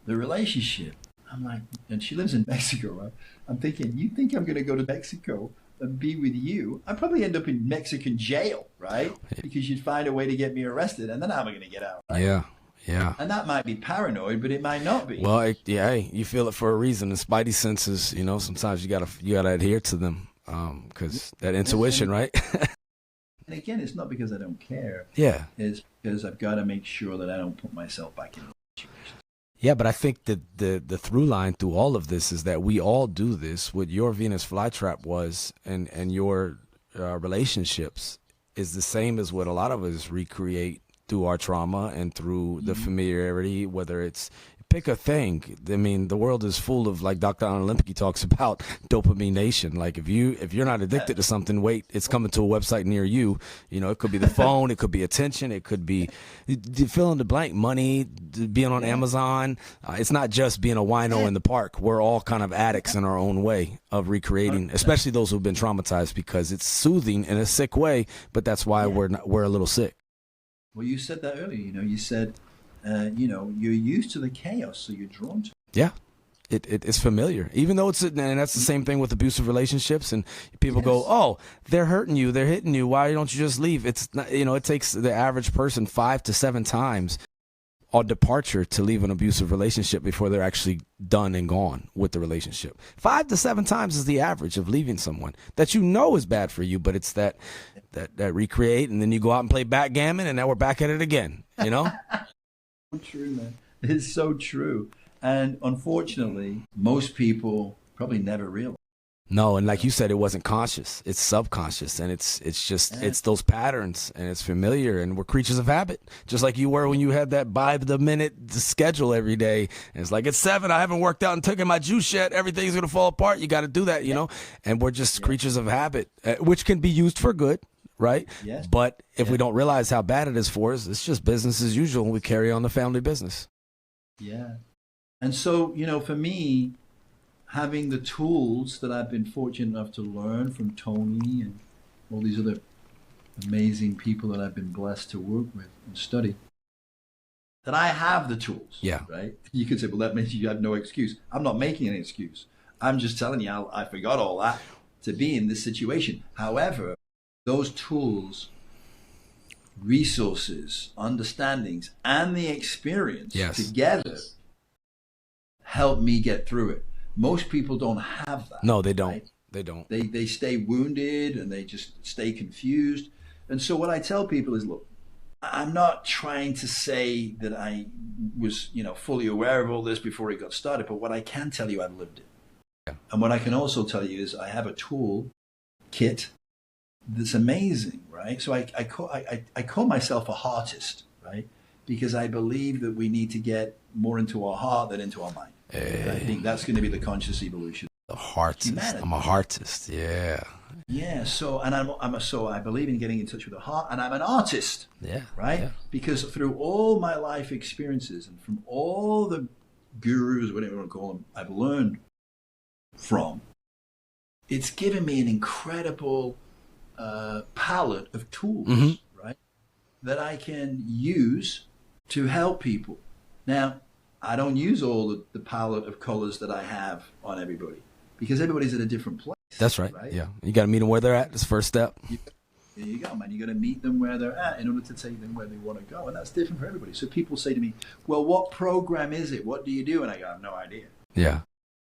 the relationship. I'm like, and she lives in Mexico, right? I'm thinking, you think I'm going to go to Mexico and be with you? I'd probably end up in Mexican jail, right? Because you'd find a way to get me arrested, and then how am I going to get out? Right? Yeah. And that might be paranoid, but it might not be. Well, hey, you feel it for a reason. The spidey senses, sometimes you gotta adhere to them, because that intuition, right? And again, it's not because I don't care. Yeah. It's because I've got to make sure that I don't put myself back in the situation. Yeah, but I think that the through line through all of this is that we all do this. What your Venus flytrap was, and your relationships is the same as what a lot of us recreate through our trauma and through the familiarity, whether it's, pick a thing. I mean, the world is full of, like Dr. Olimpic talks about, dopamine nation. Like if you're not addicted to something, wait, it's coming to a website near you. It could be the phone, it could be attention, it could be fill in the blank, money, being on Amazon. It's not just being a wino in the park. We're all kind of addicts in our own way of recreating, especially those who've been traumatized, because it's soothing in a sick way, but that's why we're a little sick. Well, you said that earlier. You said, you're used to the chaos, so you're drawn to it. Yeah, it's familiar. Even though and that's the same thing with abusive relationships. And people go, oh, they're hurting you, they're hitting you. Why don't you just leave? It's not, it takes the average person 5 to 7 times on departure to leave an abusive relationship before they're actually done and gone with the relationship. 5 to 7 times is the average of leaving someone that is bad for you, but it's that recreate, and then you go out and play backgammon, and now we're back at it again, So true, man. It's so true. And unfortunately, most people probably never realize. No, and like you said, it wasn't conscious. It's subconscious, and it's those patterns, and it's familiar, and we're creatures of habit, just like you were when you had that by the minute schedule every day. And it's like, it's 7, I haven't worked out and taken my juice yet. Everything's gonna fall apart. You got to do that, And we're just creatures of habit, which can be used for good, right? Yes. But if we don't realize how bad it is for us, it's just business as usual, and we carry on the family business. Yeah. And so, for me, having the tools that I've been fortunate enough to learn from Tony and all these other amazing people that I've been blessed to work with and study, that I have the tools. Yeah. Right? You could say, well, that means you have no excuse. I'm not making any excuse. I'm just telling you, I forgot all that to be in this situation. However, those tools, resources, understandings, and the experience together help me get through it. Most people don't have that. No, they don't. Right? They don't. They stay wounded, and they just stay confused. And so what I tell people is, look, I'm not trying to say that I was, fully aware of all this before it got started, but what I can tell you, I've lived it. Yeah. And what I can also tell you is I have a tool kit that's amazing, right? So I call myself a heartist, right? Because I believe that we need to get more into our heart than into our mind. And I think that's going to be the conscious evolution. The heartist. I'm a heartist. Yeah. Yeah. So, and I believe in getting in touch with the heart, and I'm an artist. Yeah. Right. Yeah. Because through all my life experiences and from all the gurus, whatever you want to call them, I've learned from, it's given me an incredible palette of tools, right, that I can use to help people. Now, I don't use all the palette of colors that I have on everybody, because everybody's at a different place. That's right. Yeah. You got to meet them where they're at. That's the first step. There you go, man. You got to meet them where they're at in order to take them where they want to go. And that's different for everybody. So people say to me, well, what program is it? What do you do? And I go, I have no idea. Yeah.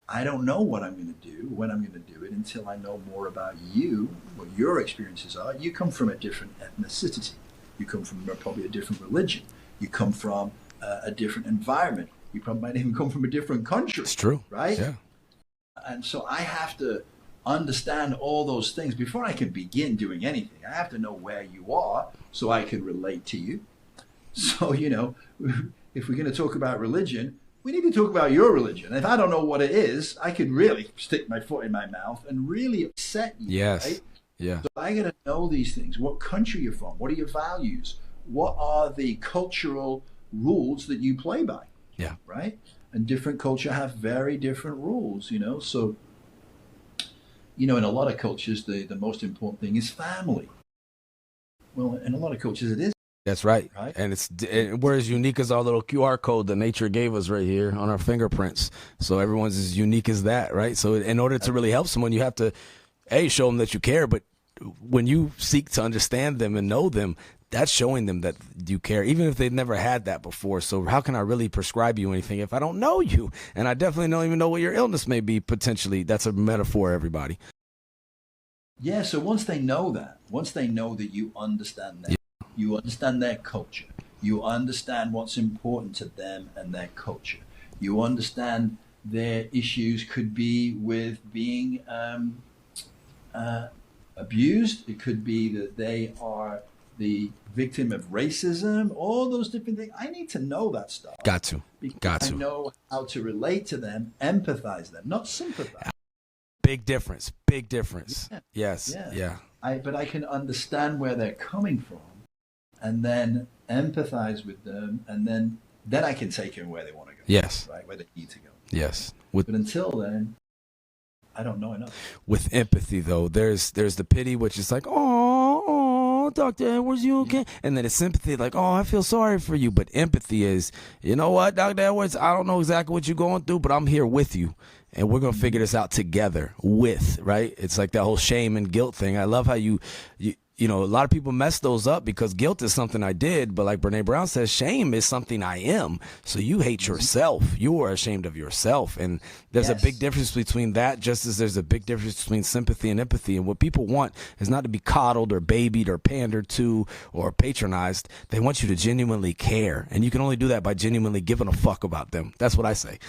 I don't know what I'm going to do, when I'm going to do it, until I know more about you, what your experiences are. You come from a different ethnicity. You come from probably a different religion. You come from a different environment. You probably might even come from a different country. It's true. Right? Yeah. And so I have to understand all those things before I can begin doing anything. I have to know where you are so I can relate to you. So, if we're going to talk about religion, we need to talk about your religion. If I don't know what it is, I could really stick my foot in my mouth and really upset you. Yes. Right? Yeah. So I got to know these things. What country you're from? What are your values? What are the cultural rules that you play by? Yeah. Right? And different culture have very different rules, So, in a lot of cultures, the most important thing is family. Well, in a lot of cultures, it is. That's right. And we're as unique as our little QR code that nature gave us right here on our fingerprints. So everyone's as unique as that, right? So in order to really help someone, you have to, show them that you care. But when you seek to understand them and know them, that's showing them that you care, even if they've never had that before. So how can I really prescribe you anything if I don't know you? And I definitely don't even know what your illness may be potentially. That's a metaphor, everybody. Yeah, so once they know that you understand them, you understand their culture, you understand what's important to them and their culture, you understand their issues could be with being abused, it could be that they are the victim of racism, all those different things. I need to know that stuff. Got to. I know how to relate to them, empathize them, not sympathize. Big difference. Yeah. Yes. Yeah. But I can understand where they're coming from and then empathize with them, and then I can take them where they want to go. Yes. Right, where they need to go. Yes. But until then, I don't know enough. With empathy, though, there's the pity, which is like, oh, Dr. Edwards, you okay? And then it's sympathy, like, oh, I feel sorry for you. But empathy is, you know what, Dr. Edwards, I don't know exactly what you're going through, but I'm here with you. And we're going to figure this out together right? It's like that whole shame and guilt thing. I love how you a lot of people mess those up because guilt is something I did. But like Brene Brown says, shame is something I am. So you hate yourself. You are ashamed of yourself. And there's a big difference between that, just as there's a big difference between sympathy and empathy. And what people want is not to be coddled or babied or pandered to or patronized. They want you to genuinely care. And you can only do that by genuinely giving a fuck about them. That's what I say.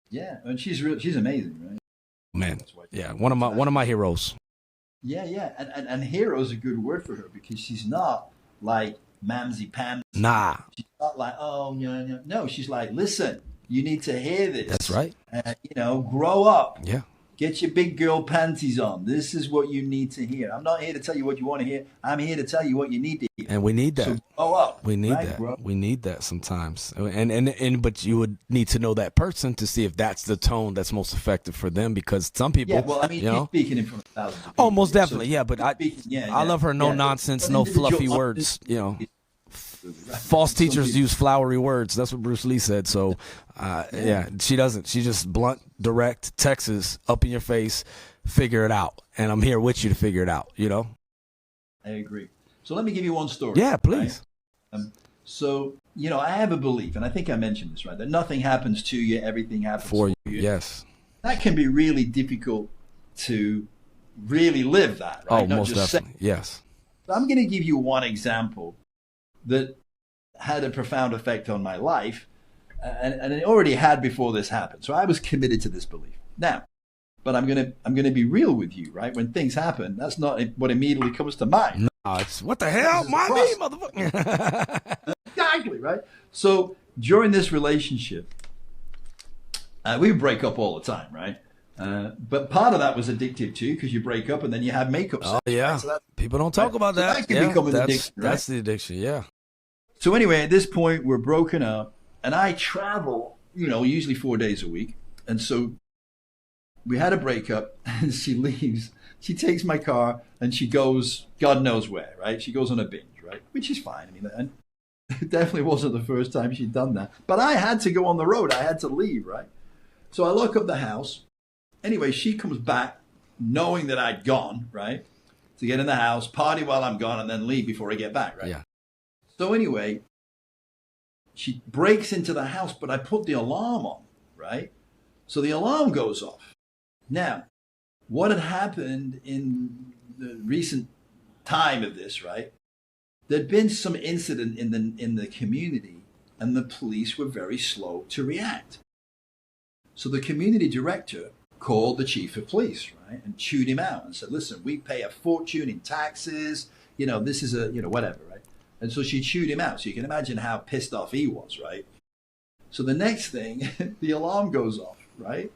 Yeah, and she's amazing, right? Man, yeah, one of my heroes. Yeah, and hero is a good word for her because she's not like mamsy pamsy. Nah, she's not like no. She's like, listen, you need to hear this. That's right. Grow up. Yeah. Get your big girl panties on. This is what you need to hear. I'm not here to tell you what you want to hear. I'm here to tell you what you need to hear. And we need that. So grow up. We need that. Bro? We need that sometimes. And but you would need to know that person to see if that's the tone that's most effective for them, because some people. Yeah, well, I mean, she's speaking in front of thousands of people. Oh, most definitely, so But I love her no nonsense, no fluffy words. False teachers use flowery words. That's what Bruce Lee said. So, she doesn't. She just blunt, direct, Texas, up in your face, figure it out. And I'm here with you to figure it out, I agree. So let me give you one story. Yeah, please. Right? I have a belief, and I think I mentioned this, right, that nothing happens to you, everything happens for you. Yes. That can be really difficult to really live that, right? Oh, most definitely. Yes. So I'm going to give you one example that had a profound effect on my life, and it already had before this happened. So I was committed to this belief. Now, but I'm gonna be real with you, right? When things happen, that's not what immediately comes to mind. No, it's what the hell, mommy, motherfucker. Exactly, right? So during this relationship, we would break up all the time, right? But part of that was addictive too, because you break up and then you have makeup sex. Oh yeah, right? So people don't talk about that. That can become an addiction, right? That's the addiction, yeah. So anyway, at this point, we're broken up, and I travel, usually 4 days a week. And so we had a breakup, and she leaves. She takes my car, and she goes, God knows where, right? She goes on a binge, right? Which is fine. I mean, and it definitely wasn't the first time she'd done that. But I had to go on the road. I had to leave, right? So I lock up the house. Anyway, she comes back knowing that I'd gone, right? To get in the house, party while I'm gone, and then leave before I get back, right? Yeah. So anyway, she breaks into the house, but I put the alarm on, right? So the alarm goes off. Now, what had happened in the recent time of this, right? There'd been some incident in the community, and the police were very slow to react. So the community director called the chief of police, right, and chewed him out and said, listen, we pay a fortune in taxes, this is whatever, right? And so she chewed him out. So you can imagine how pissed off he was, right? So the next thing, the alarm goes off, right?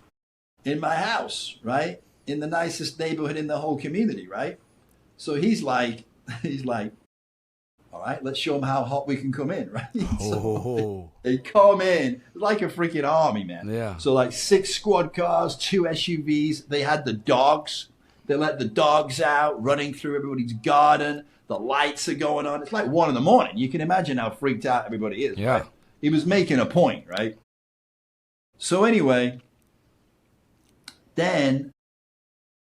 In my house, right? In the nicest neighborhood in the whole community, right? So he's like, all right, let's show them how hot we can come in, right? So they come in like a freaking army, man. Yeah. So like 6 squad cars, 2 SUVs. They had the dogs. They let the dogs out running through everybody's garden. The lights are going on. It's like 1 a.m. You can imagine how freaked out everybody is. Yeah. Right? He was making a point, right? So anyway, then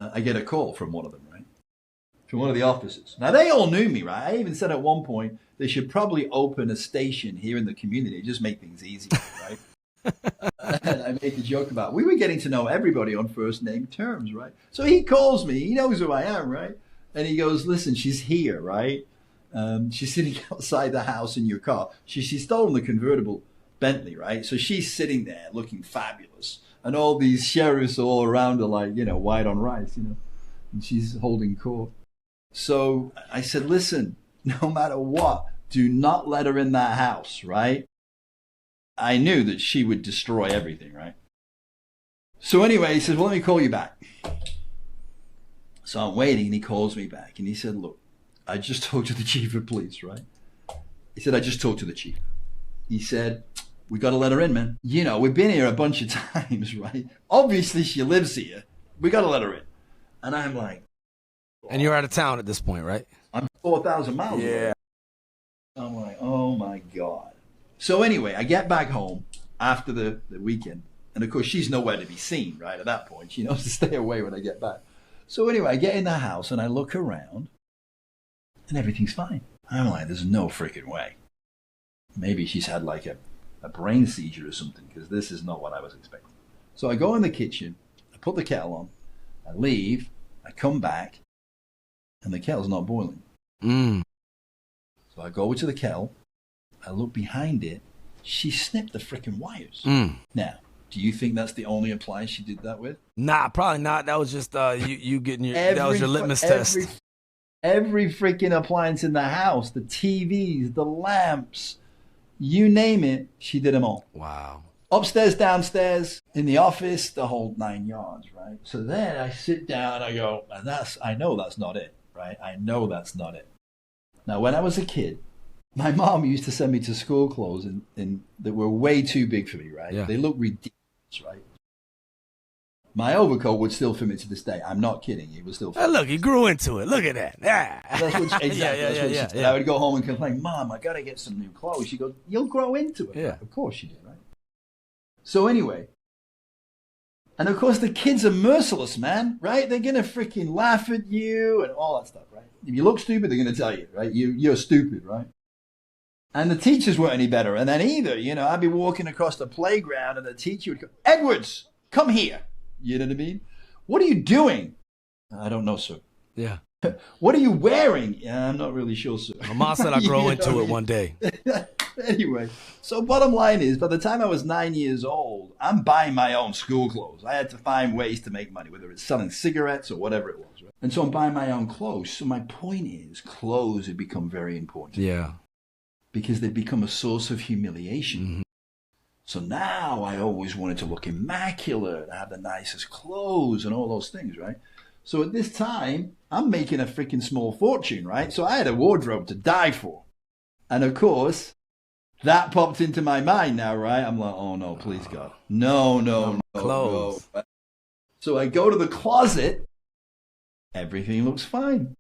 I get a call from one of them, right? From one of the officers. Now, they all knew me, right? I even said at one point, they should probably open a station here in the community, just make things easier, right? And I made the joke about, we were getting to know everybody on first name terms, right? So he calls me, he knows who I am, right? And he goes, listen, she's here, right? She's sitting outside the house in your car. She's stolen the convertible Bentley, right? So she's sitting there looking fabulous. And all these sheriffs all around her like, white on rice, and she's holding court. So I said, listen, no matter what, do not let her in that house, right? I knew that she would destroy everything, right? So anyway, he says, well, let me call you back. So I'm waiting, and he calls me back, and he said, look, I just talked to the chief of police, right? He said, I just talked to the chief. He said, we got to let her in, man. We've been here a bunch of times, right? Obviously, she lives here. We got to let her in. And I'm like... And you're out of town at this point, right? I'm 4,000 miles away. I'm like, oh, my God. So anyway, I get back home after the weekend. And, of course, she's nowhere to be seen, right, at that point. She knows to stay away when I get back. So anyway, I get in the house, and I look around, and everything's fine. I'm like, there's no freaking way. Maybe she's had like a brain seizure or something, because this is not what I was expecting. So I go in the kitchen, I put the kettle on, I leave, I come back, and the kettle's not boiling. So I go over to the kettle, I look behind it, she snipped the freaking wires. Now, do you think that's the only appliance she did that with? Nah, probably not. That was just you getting your that was your litmus test. Every freaking appliance in the house, the TVs, the lamps, you name it, she did them all. Wow. Upstairs, downstairs, in the office, the whole 9 yards, right? So then I sit down and I go, I know that's not it, right? I know that's not it. Now, when I was a kid, my mom used to send me to school clothes and that were way too big for me, right? Yeah. They look ridiculous, right? My overcoat would still fit me to this day. I'm not kidding. It was still fit. Hey, look, he grew into it. Look at that. Yeah. That's what she, exactly. That's what she said. Yeah. I would go home and complain, Mom, I got to get some new clothes. She goes, you'll grow into it. Yeah. Of course you did, right? So anyway, and of course the kids are merciless, man, right? They're going to freaking laugh at you and all that stuff, right? If you look stupid, they're going to tell you, right? You're stupid, right? And the teachers weren't any better. And then either, I'd be walking across the playground and the teacher would go, Edwards, come here. You know what I mean? What are you doing? I don't know, sir. Yeah. What are you wearing? Yeah, I'm not really sure, sir. My mom said I'd grow into it one day. Anyway, so bottom line is, by the time I was 9 years old, I'm buying my own school clothes. I had to find ways to make money, whether it's selling cigarettes or whatever it was. Right? And so I'm buying my own clothes. So my point is, clothes have become very important. Yeah. Because they've become a source of humiliation. Mm-hmm. So now I always wanted to look immaculate, have the nicest clothes and all those things, right? So at this time, I'm making a freaking small fortune, right? So I had a wardrobe to die for. And of course, that popped into my mind now, right? I'm like, oh no, please God. No. Clothes. No. So I go to the closet. Everything looks fine.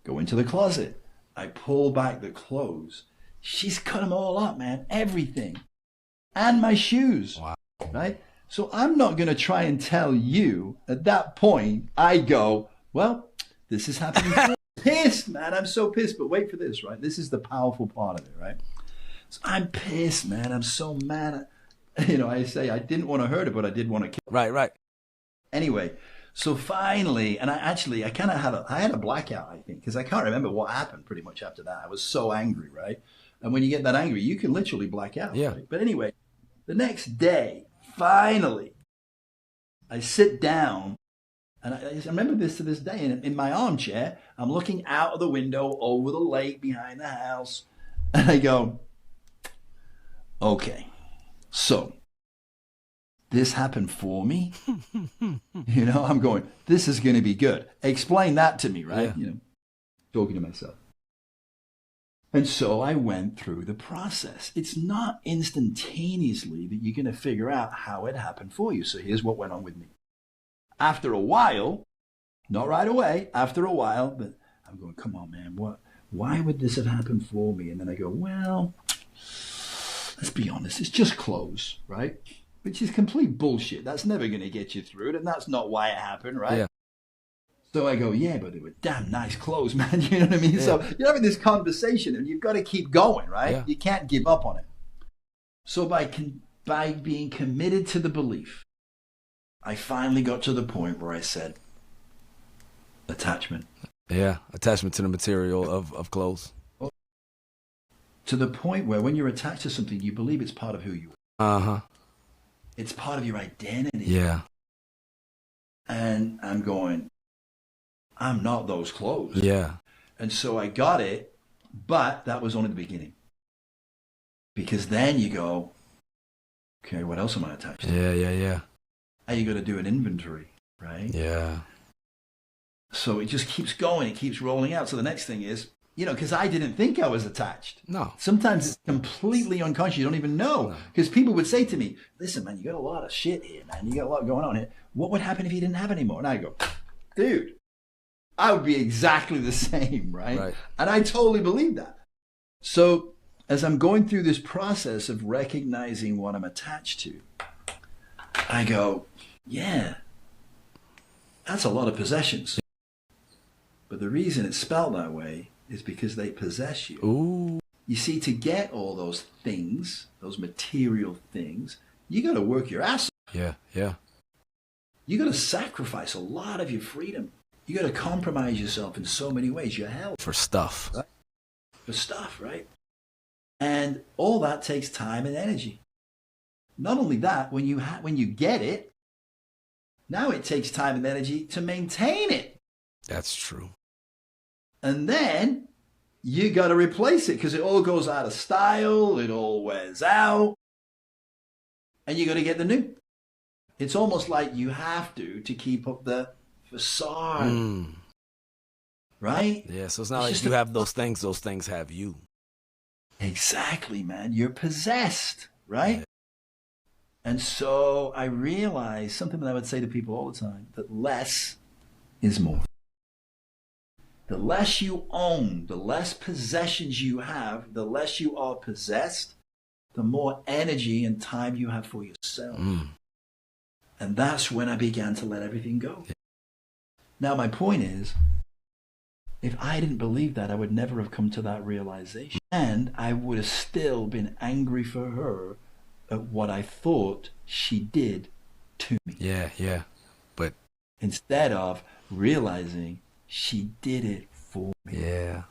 Go into the closet. I pull back the clothes. She's cut them all up, man. Everything. And my shoes. Wow. Right? So I'm not going to try and tell you at that point, I go, well, this is happening. Pissed, man. I'm so pissed. But wait for this, right? This is the powerful part of it, right? So I'm pissed, man. I'm so mad. I say I didn't want to hurt her, but I did want to kill her. Right. Anyway, so finally, and I kind of had a blackout, I think, because I can't remember what happened pretty much after that. I was so angry, right? And when you get that angry, you can literally black out. Yeah. Right? But anyway, the next day, finally, I sit down, and I remember this to this day. And in my armchair, I'm looking out of the window over the lake behind the house, and I go, okay, So this happened for me. I'm going, this is going to be good. Explain that to me, right? Yeah. Talking to myself. And so I went through the process. It's not instantaneously that you're going to figure out how it happened for you. So here's what went on with me. After a while, not right away, after a while, but I'm going, come on, man, why would this have happened for me? And then I go, well, let's be honest, it's just clothes, right? Which is complete bullshit. That's never going to get you through it, and that's not why it happened, right? Yeah. So I go, yeah, but they were damn nice clothes, man. You know what I mean? Yeah. So you're having this conversation, and you've got to keep going, right? Yeah. You can't give up on it. So by being committed to the belief, I finally got to the point where I said, attachment. Yeah, attachment to the material of clothes. To the point where when you're attached to something, you believe it's part of who you are. Uh-huh. It's part of your identity. Yeah. And I'm going, I'm not those clothes. Yeah. And so I got it, but that was only the beginning. Because then you go, okay, what else am I attached to? Yeah. Now you got to do an inventory, right? Yeah. So it just keeps going. It keeps rolling out. So the next thing is, because I didn't think I was attached. No. Sometimes it's completely unconscious. You don't even know. Because people would say to me, listen, man, you got a lot of shit here, man. You got a lot going on here. What would happen if you didn't have any more? And I go, dude, I would be exactly the same, right? And I totally believe that. So as I'm going through this process of recognizing what I'm attached to, I go, yeah, that's a lot of possessions. But the reason it's spelled that way is because they possess you. Ooh. You see, to get all those things, those material things, you got to work your ass off. Yeah. You got to sacrifice a lot of your freedom. You got to compromise yourself in so many ways. Your health. For stuff. Right? For stuff, right? And all that takes time and energy. Not only that, when you get it, now it takes time and energy to maintain it. That's true. And then you got to replace it because it all goes out of style. It all wears out. And you got to get the new. It's almost like you have to keep up the facade. Right? Yeah, so it's not like you have those things have you. Exactly, man. You're possessed, right? Yeah. And so I realized something that I would say to people all the time, that less is more. The less you own, the less possessions you have, the less you are possessed, the more energy and time you have for yourself. And that's when I began to let everything go. Now, my point is, if I didn't believe that, I would never have come to that realization. And I would have still been angry for her at what I thought she did to me. Yeah. But instead of realizing she did it for me. Yeah.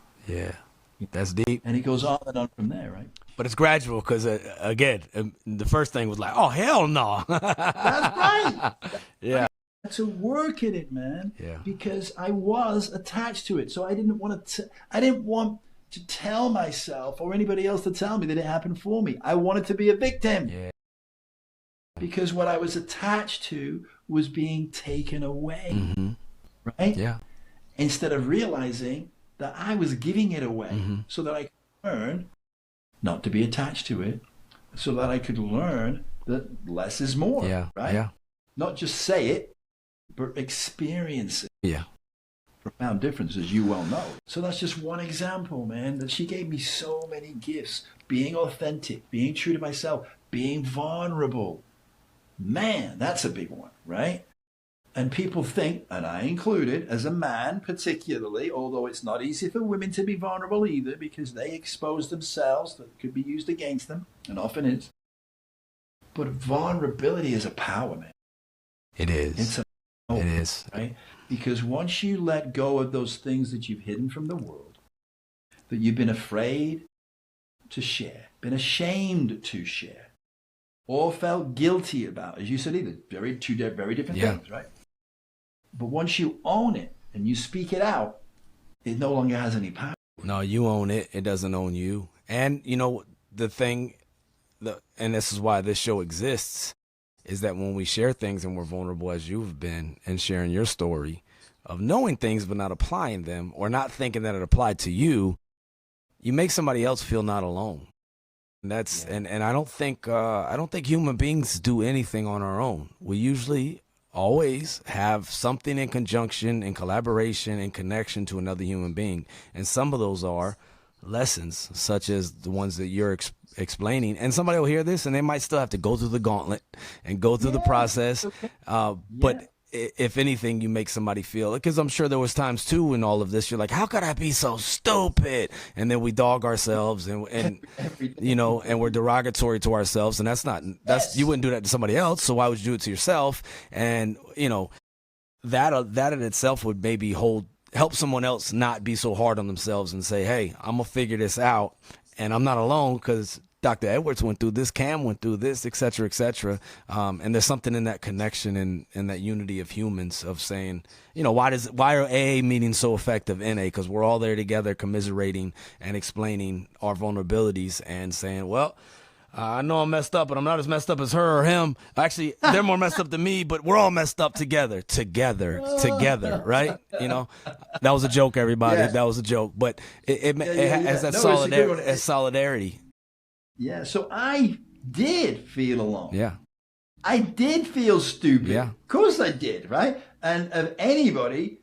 That's deep. And it goes on and on from there, right? But it's gradual because, again, the first thing was like, oh, hell no. That's right. Yeah. I had to work at it, man. Yeah. Because I was attached to it. So I didn't want to tell myself or anybody else to tell me that it happened for me. I wanted to be a victim. Yeah. Because what I was attached to was being taken away. Right? Yeah. Instead of realizing that I was giving it away so that I could learn not to be attached to it, so that I could learn that less is more. Yeah. Right? Yeah. Not just say it, but experience it. Yeah. Profound difference, as you well know. So that's just one example, man, that she gave me so many gifts. Being authentic, being true to myself, being vulnerable. Man, that's a big one, right? And people think, and I included, as a man particularly, although it's not easy for women to be vulnerable either because they expose themselves, that could be used against them, and often is. But vulnerability is a power, man. It is. It's a power. It is. Right? Because once you let go of those things that you've hidden from the world, that you've been afraid to share, been ashamed to share, or felt guilty about, as you said, either two very different things, right? But once you own it and you speak it out, it no longer has any power. No, you own it. It doesn't own you. And, the thing and this is why this show exists, is that when we share things and we're vulnerable as you've been and sharing your story of knowing things but not applying them or not thinking that it applied to you, you make somebody else feel not alone. And that's and I don't think human beings do anything on our own. We usually always have something in conjunction, in collaboration, in connection to another human being. And some of those are lessons, such as the ones that you're explaining. And somebody will hear this and they might still have to go through the gauntlet and go through the process. Okay. But if anything, you make somebody feel, because I'm sure there was times too in all of this, you're like, how could I be so stupid? And then we dog ourselves and you know, and we're derogatory to ourselves. And you wouldn't do that to somebody else. So why would you do it to yourself? And, you know, that in itself would maybe help someone else not be so hard on themselves and say, hey, I'm going to figure this out and I'm not alone, because Dr. Edwards went through this, Cam went through this, et cetera, et cetera. And there's something in that connection and that unity of humans of saying, you know, why are AA meetings so effective in A? Because we're all there together commiserating and explaining our vulnerabilities and saying, well, I know I'm messed up, but I'm not as messed up as her or him. Actually, they're more messed up than me, but we're all messed up together, right? You know, that was a joke, everybody. Yeah. That was a joke, but it has that solidarity. Yeah, so I did feel alone. Yeah. I did feel stupid. Yeah. Of course I did, right? And of anybody,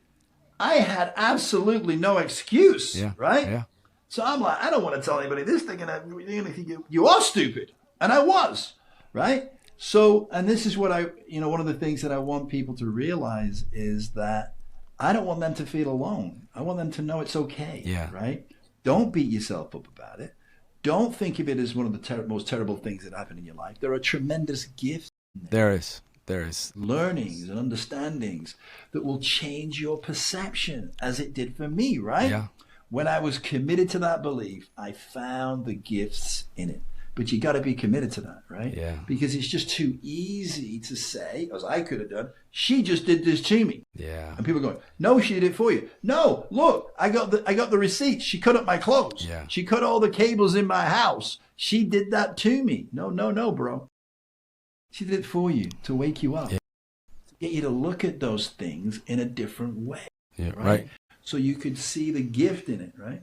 I had absolutely no excuse, right? Yeah. So I'm like, I don't want to tell anybody this thing, and you are stupid. And I was, right? So, and this is what one of the things that I want people to realize is that I don't want them to feel alone. I want them to know it's okay, right? Don't beat yourself up about it. Don't think of it as one of the most terrible things that happen in your life. There are tremendous gifts in there. There is. Learnings and understandings that will change your perception, as it did for me, right? Yeah. When I was committed to that belief, I found the gifts in it. But you got to be committed to that, right? Yeah. Because it's just too easy to say, as I could have done, she just did this to me. Yeah. And people are going, no, she did it for you. No, look, I got the receipts. She cut up my clothes. Yeah. She cut all the cables in my house. She did that to me. No, bro. She did it for you to wake you up, to get you to look at those things in a different way. Yeah, right. So you could see the gift in it, right?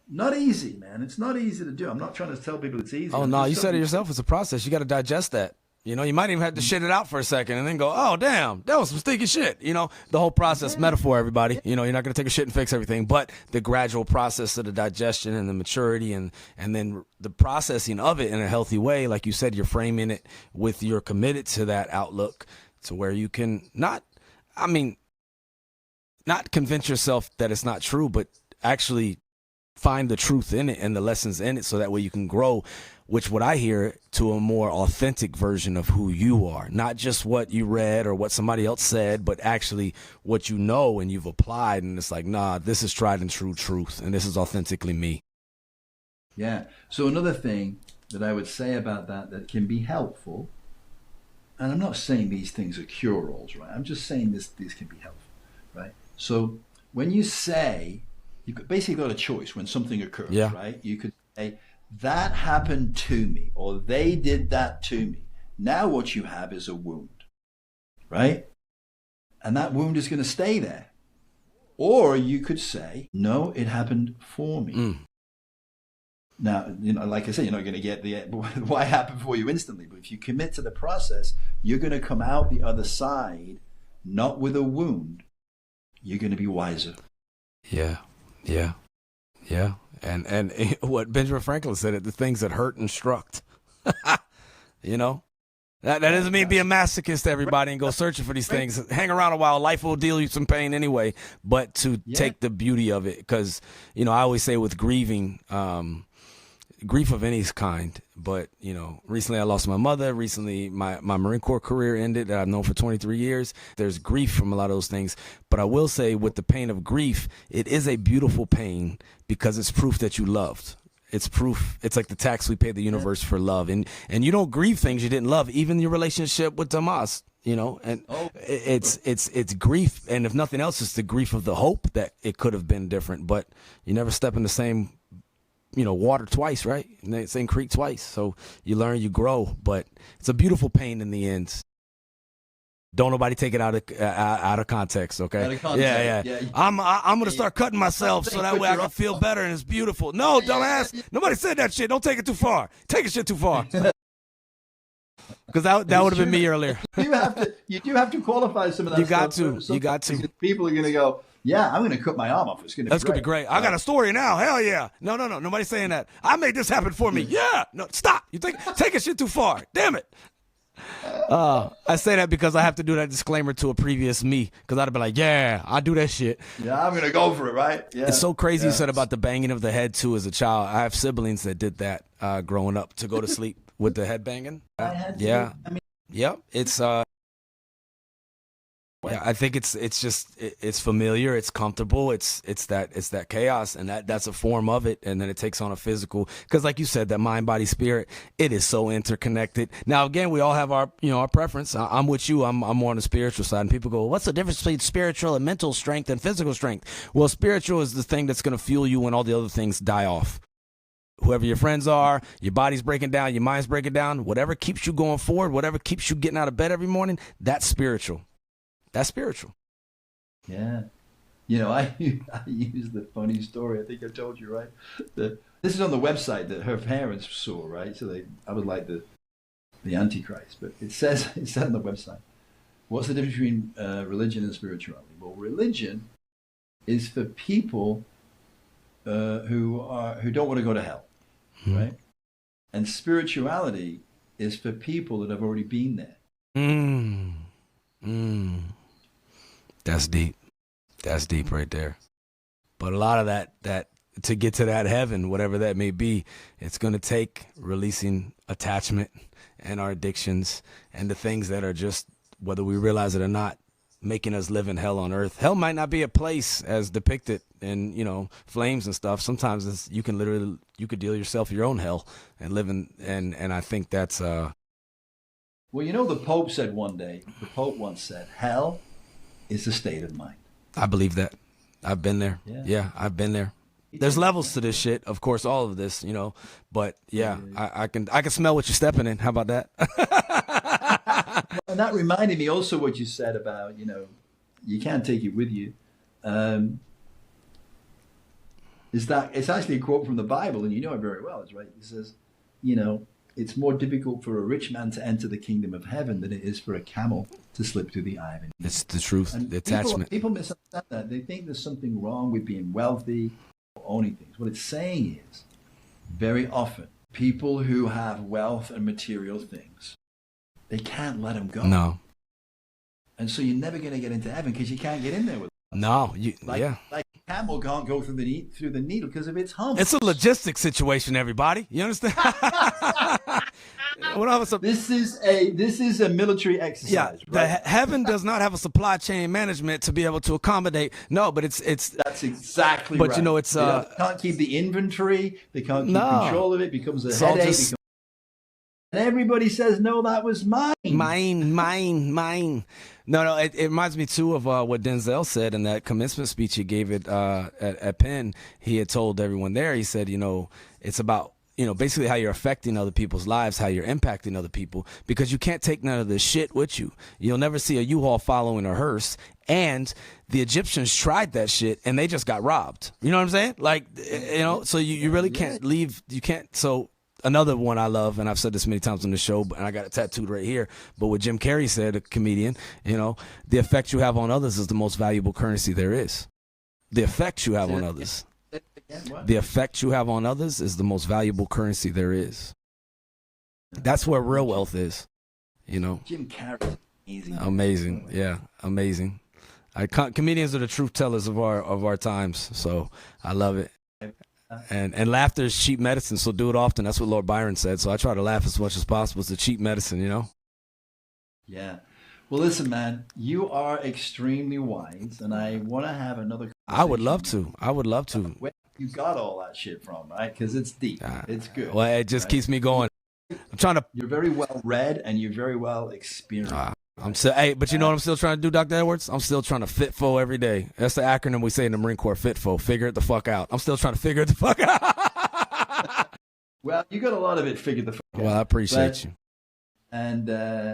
Not easy, man. It's not easy to do. I'm not trying to tell people it's easy. Oh, no, you said it yourself. It's a process. You got to digest that. You know, you might even have to shit it out for a second and then go, oh, damn, that was some stinky shit. You know, the whole process, metaphor, everybody. You know, you're not going to take a shit and fix everything, but the gradual process of the digestion and the maturity and then the processing of it in a healthy way. Like you said, you're framing it with you're committed to that outlook to where you can not convince yourself that it's not true, but actually find the truth in it and the lessons in it so that way you can grow, which what I hear to a more authentic version of who you are, not just what you read or what somebody else said, but actually what you know and you've applied. And it's like, nah, this is tried and true truth. And this is authentically me. Yeah. So another thing that I would say about that can be helpful, and I'm not saying these things are cure-alls, right? I'm just saying these can be helpful, right? So when you say, you've basically got a choice when something occurs, right? You could say, that happened to me, or they did that to me. Now what you have is a wound, right? And that wound is going to stay there. Or you could say, no, it happened for me. Mm. Now, you know, like I said, you're not going to get the why happened for you instantly, but if you commit to the process, you're going to come out the other side, not with a wound. You're going to be wiser. Yeah. And what Benjamin Franklin said, the things that hurt instruct. You know, that doesn't mean be a masochist, everybody, and go searching for these things. Hang around a while. Life will deal you some pain anyway, but to take the beauty of it. Because, you know, I always say with grieving, grief of any kind, but, you know, recently I lost my mother. Recently my Marine Corps career ended that I've known for 23 years. There's grief from a lot of those things. But I will say with the pain of grief, it is a beautiful pain because it's proof that you loved. It's proof. It's like the tax we pay the universe for love. And you don't grieve things you didn't love, even your relationship with Tomas, you know, and it's grief. And if nothing else, it's the grief of the hope that it could have been different, but you never step in the same water twice, right? Same creek twice. So you learn, you grow, but it's a beautiful pain in the end. Don't nobody take it out of context, okay? Out of context. Yeah. I'm gonna start cutting myself so that way I can feel better, and it's beautiful. No, dumbass. Nobody said that shit. Don't take it too far. Take it shit too far. Because that would have been me earlier. You do have to qualify some of that. You got to. People are going to go, yeah, I'm going to cut my arm off. It's going to be That's going to be great. I got a story now. Hell yeah. No. Nobody's saying that. I made this happen for me. Yeah. No, stop. You take a shit too far. Damn it. I say that because I have to do that disclaimer to a previous me, because I'd be like, yeah, I do that shit. Yeah, I'm going to go for it, right? Yeah. It's so crazy you said about the banging of the head, too, as a child. I have siblings that did that growing up to go to sleep with the head banging. Yeah. Yep. It's yeah, I think it's familiar, it's comfortable, it's that chaos, and that's a form of it, and then it takes on a physical, because like you said, that mind, body, spirit, it is so interconnected. Now again, we all have our preference. I'm with you. I'm more on the spiritual side, and people go, what's the difference between spiritual and mental strength and physical strength? Well, spiritual is the thing that's going to fuel you when all the other things die off. Whoever your friends are, your body's breaking down, your mind's breaking down, whatever keeps you going forward, whatever keeps you getting out of bed every morning, that's spiritual. That's spiritual. Yeah. I use the funny story. I think I told you, right? This is on the website that her parents saw, right? So I was like the Antichrist. But it says on the website, what's the difference between religion and spirituality? Well, religion is for people who don't want to go to hell, right? And spirituality is for people that have already been there. That's deep. That's deep right there. But a lot of that to get to that heaven, whatever that may be, it's going to take releasing attachment and our addictions and the things that are just, whether we realize it or not, making us live in hell on earth. Hell might not be a place as depicted in, flames and stuff. Sometimes you could deal yourself your own hell and live in, and I think that's Well, the Pope said one day, the Pope once said, hell is a state of mind. I believe that. I've been there. Yeah, I've been there. There's levels to this shit, of course, all of this, but yeah, I can smell what you're stepping in. How about that? And that reminded me also what you said about, you can't take it with you. Is that it's actually a quote from the Bible, and you know it very well. It's right. It says, it's more difficult for a rich man to enter the kingdom of heaven than it is for a camel to slip through the eye of a needle. It's the truth, and the attachment. People misunderstand that. They think there's something wrong with being wealthy or owning things. What it's saying is, very often, people who have wealth and material things, they can't let them go. No. And so you're never going to get into heaven because you can't get in there with them. No. Like a camel can't go through the needle because of its hump. It's a logistics situation, everybody. You understand? This is a military exercise. Yeah, right? Heaven does not have a supply chain management to be able to accommodate. No, but it's. That's exactly. But right. It's. They can't keep the inventory. They can't keep control of it. It becomes a headache. And everybody says, "No, that was mine." Mine. No. It reminds me too of what Denzel said in that commencement speech he gave at Penn. He had told everyone there. He said, it's about basically how you're affecting other people's lives, how you're impacting other people, because you can't take none of this shit with you. You'll never see a U-Haul following a hearse. And the Egyptians tried that shit and they just got robbed. You know what I'm saying? Like, so you really can't leave. You can't. So another one I love, and I've said this many times on the show, and I got it tattooed right here, but what Jim Carrey said, a comedian, the effect you have on others is the most valuable currency there is. The effect you have on others. The effect you have on others is the most valuable currency there is. That's where real wealth is, Jim Carrey, amazing. Yeah, amazing. Comedians are the truth tellers of our times, so I love it. And laughter is cheap medicine, so do it often. That's what Lord Byron said. So I try to laugh as much as possible. It's a cheap medicine, Yeah. Well, listen, man, you are extremely wise, and I want to have another conversation. I would love to. Where you got all that shit from, right? Because it's deep. It's good. Well, it just keeps me going. I'm trying to. You're very well read, and you're very well experienced. But you know what I'm still trying to do, Dr. Edwards? I'm still trying to FITFO every day. That's the acronym we say in the Marine Corps, FITFO. Figure it the fuck out. I'm still trying to figure it the fuck out. Well, you got a lot of it figured the fuck out. Well, I appreciate you. And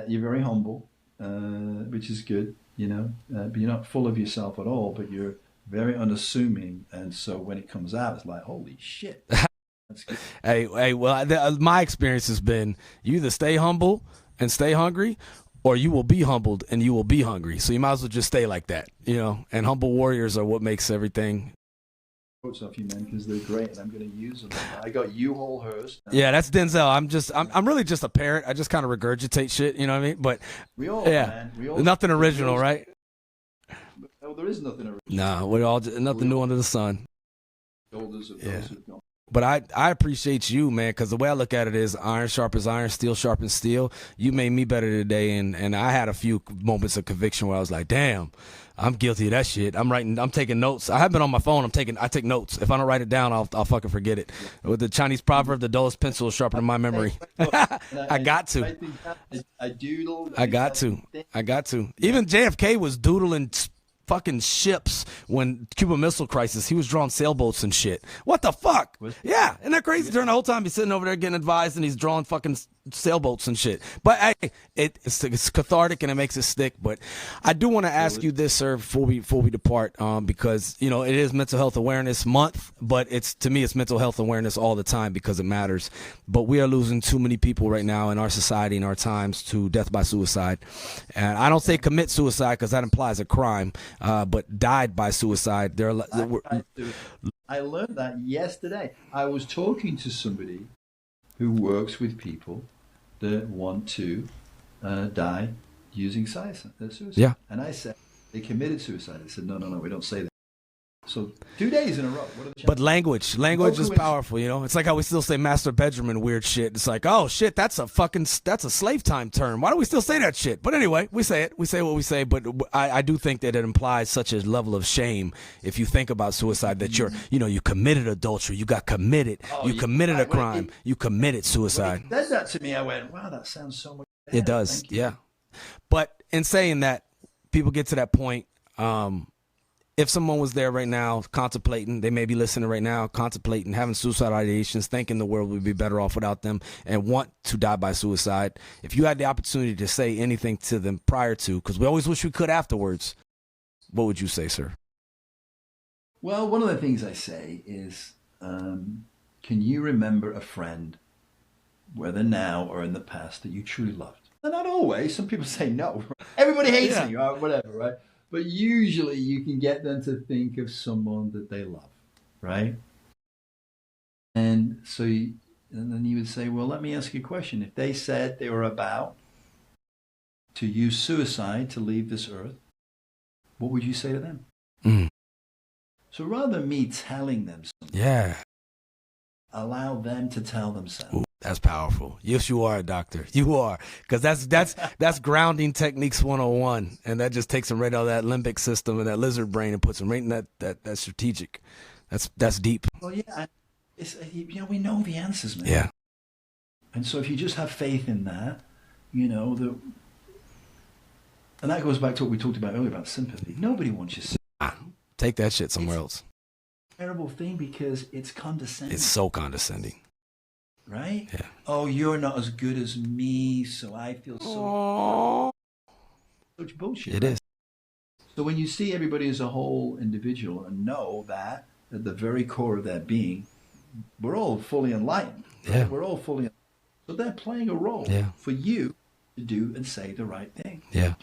you're very humble, which is good, but you're not full of yourself at all, but you're very unassuming. And so when it comes out, it's like, holy shit. That's good. Hey, well, my experience has been you either stay humble and stay hungry, or you will be humbled and you will be hungry. So you might as well just stay like that, and humble warriors are what makes everything. Quotes off you, man, because they're great, and I'm going to use them. I got U-Haul Hearst. Yeah, that's Denzel. I'm really just a parrot. I just kind of regurgitate shit, you know what I mean? But we all, yeah, man. We all, nothing original, right? No, there is nothing original. Nah, nothing new under the sun. Shoulders of those who've gone. But I appreciate you, man, because the way I look at it is iron sharpens iron, steel sharpens steel. You made me better today, and I had a few moments of conviction where I was like, damn, I'm guilty of that shit. I'm taking notes. I have been on my phone. I take notes. If I don't write it down, I'll fucking forget it. With the Chinese proverb, the dullest pencil is sharper than my memory. I got to. I doodled. I got to. Even JFK was doodling fucking ships when Cuban Missile Crisis. He was drawing sailboats and shit. What the fuck? Yeah, isn't that crazy? During the whole time he's sitting over there getting advised and he's drawing fucking sailboats and shit. But hey, it's cathartic and it makes it stick. But I do want to ask you this, sir, before we depart, because it is Mental Health Awareness Month, but to me it's mental health awareness all the time because it matters. But we are losing too many people right now in our society, in our times, to death by suicide. And I don't say commit suicide because that implies a crime, but died by suicide. I learned that yesterday. I was talking to somebody who works with people that want to die using suicide. Yeah. And I said, they committed suicide. They said, no, we don't say that. So 2 days in a row. What are the chances? But language is powerful, It's like how we still say master bedroom and weird shit. It's like, oh shit, that's a slave time term. Why do we still say that shit? But anyway, we say it. We say what we say. But I do think that it implies such a level of shame if you think about suicide that you committed adultery, you got committed, committed a crime, you committed suicide. When he said that to me, I went, wow, that sounds so much better. It does, yeah. But in saying that, people get to that point. If someone was there right now contemplating, they may be listening right now, contemplating, having suicidal ideations, thinking the world would be better off without them, and want to die by suicide. If you had the opportunity to say anything to them prior to, because we always wish we could afterwards, what would you say, sir? Well, one of the things I say is, can you remember a friend, whether now or in the past, that you truly loved? And not always. Some people say no. Everybody hates me or whatever, right? But usually you can get them to think of someone that they love, right? And so, and then you would say, well, let me ask you a question. If they said they were about to use suicide to leave this earth, what would you say to them? Mm. So rather than me telling them something, allow them to tell themselves. Ooh, that's powerful. Yes, you are a doctor. You are. Because that's grounding techniques 101. And that just takes them right out of that limbic system and that lizard brain and puts them right in that strategic. That's deep. Well, yeah. It's, we know the answers, man. Yeah. And so if you just have faith in that, and that goes back to what we talked about earlier about sympathy. Nobody wants your sympathy. Take that shit somewhere else. Terrible thing because it's condescending. It's so condescending. Right? Yeah. Oh, you're not as good as me, so I feel so... Such bullshit. It is. So when you see everybody as a whole individual and know that at the very core of their being, we're all fully enlightened. Right? Yeah. We're all fully enlightened. So they're playing a role for you to do and say the right thing. Yeah.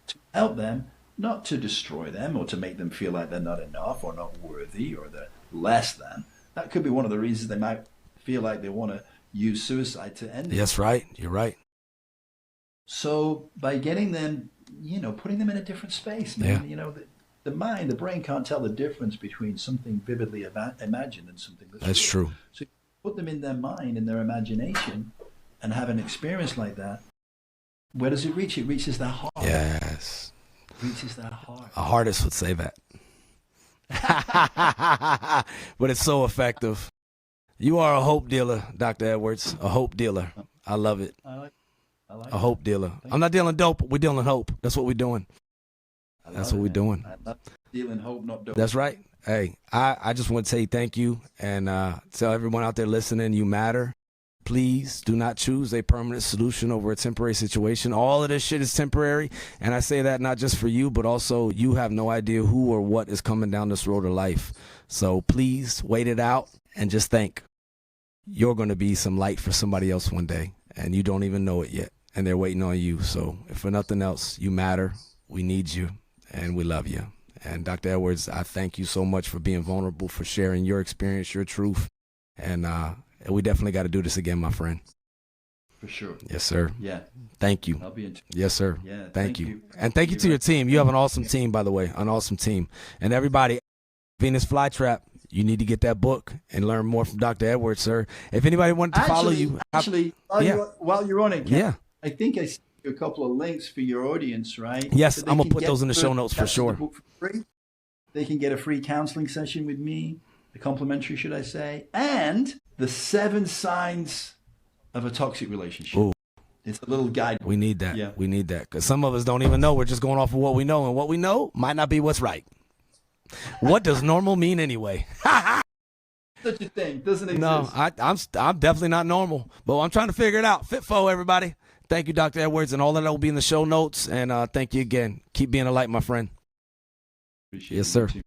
To help them, not to destroy them or to make them feel like they're not enough or not worthy or they're less than. That could be one of the reasons they might feel like they want to use suicide to end it. Yes, right. You're right. So by getting them, putting them in a different space, man, the mind, the brain can't tell the difference between something vividly imagined and something that's true. So you put them in their mind, in their imagination, and have an experience like that. Where does it reach? It reaches their heart. Yes. It reaches their heart. A artist would say that. But it's so effective. You are a hope dealer, Dr. Edwards. A hope dealer. I love it. I like a hope dealer. I'm not dealing dope. We're dealing hope. That's what we're doing. That's what we're doing. I love dealing hope, not dope. That's right. Hey, I just want to say thank you and tell everyone out there listening, you matter. Please do not choose a permanent solution over a temporary situation. All of this shit is temporary. And I say that not just for you, but also you have no idea who or what is coming down this road of life. So please wait it out and just think you're going to be some light for somebody else one day. And you don't even know it yet. And they're waiting on you. So if for nothing else, you matter. We need you. And we love you. And Dr. Edwards, I thank you so much for being vulnerable, for sharing your experience, your truth. And we definitely got to do this again, my friend. For sure. Yes, sir. Yeah. Thank you. I'll be in. Yes, sir. Yeah. Thank you. And thank you to your team. You have an awesome team, by the way, an awesome team. And everybody, Venus Flytrap, you need to get that book and learn more from Dr. Edwards, sir. If anybody wanted to follow you. While you're on it, Ken, yeah. I think I sent you a couple of links for your audience, right? Yes, So I'm going to can put get those in the show notes for sure. the book for free. They can get a free counseling session with me, the complimentary, should I say, and the 7 signs of a toxic relationship. Ooh. It's a little guide. We need that. Yeah. We need that because some of us don't even know. We're just going off of what we know, and what we know might not be what's right. What does normal mean anyway? Such a thing doesn't exist. No, I'm definitely not normal, but I'm trying to figure it out. Fitfo, everybody. Thank you, Dr. Edwards, and all that will be in the show notes. And thank you again. Keep being a light, my friend. Appreciate Yes, it. sir. You too.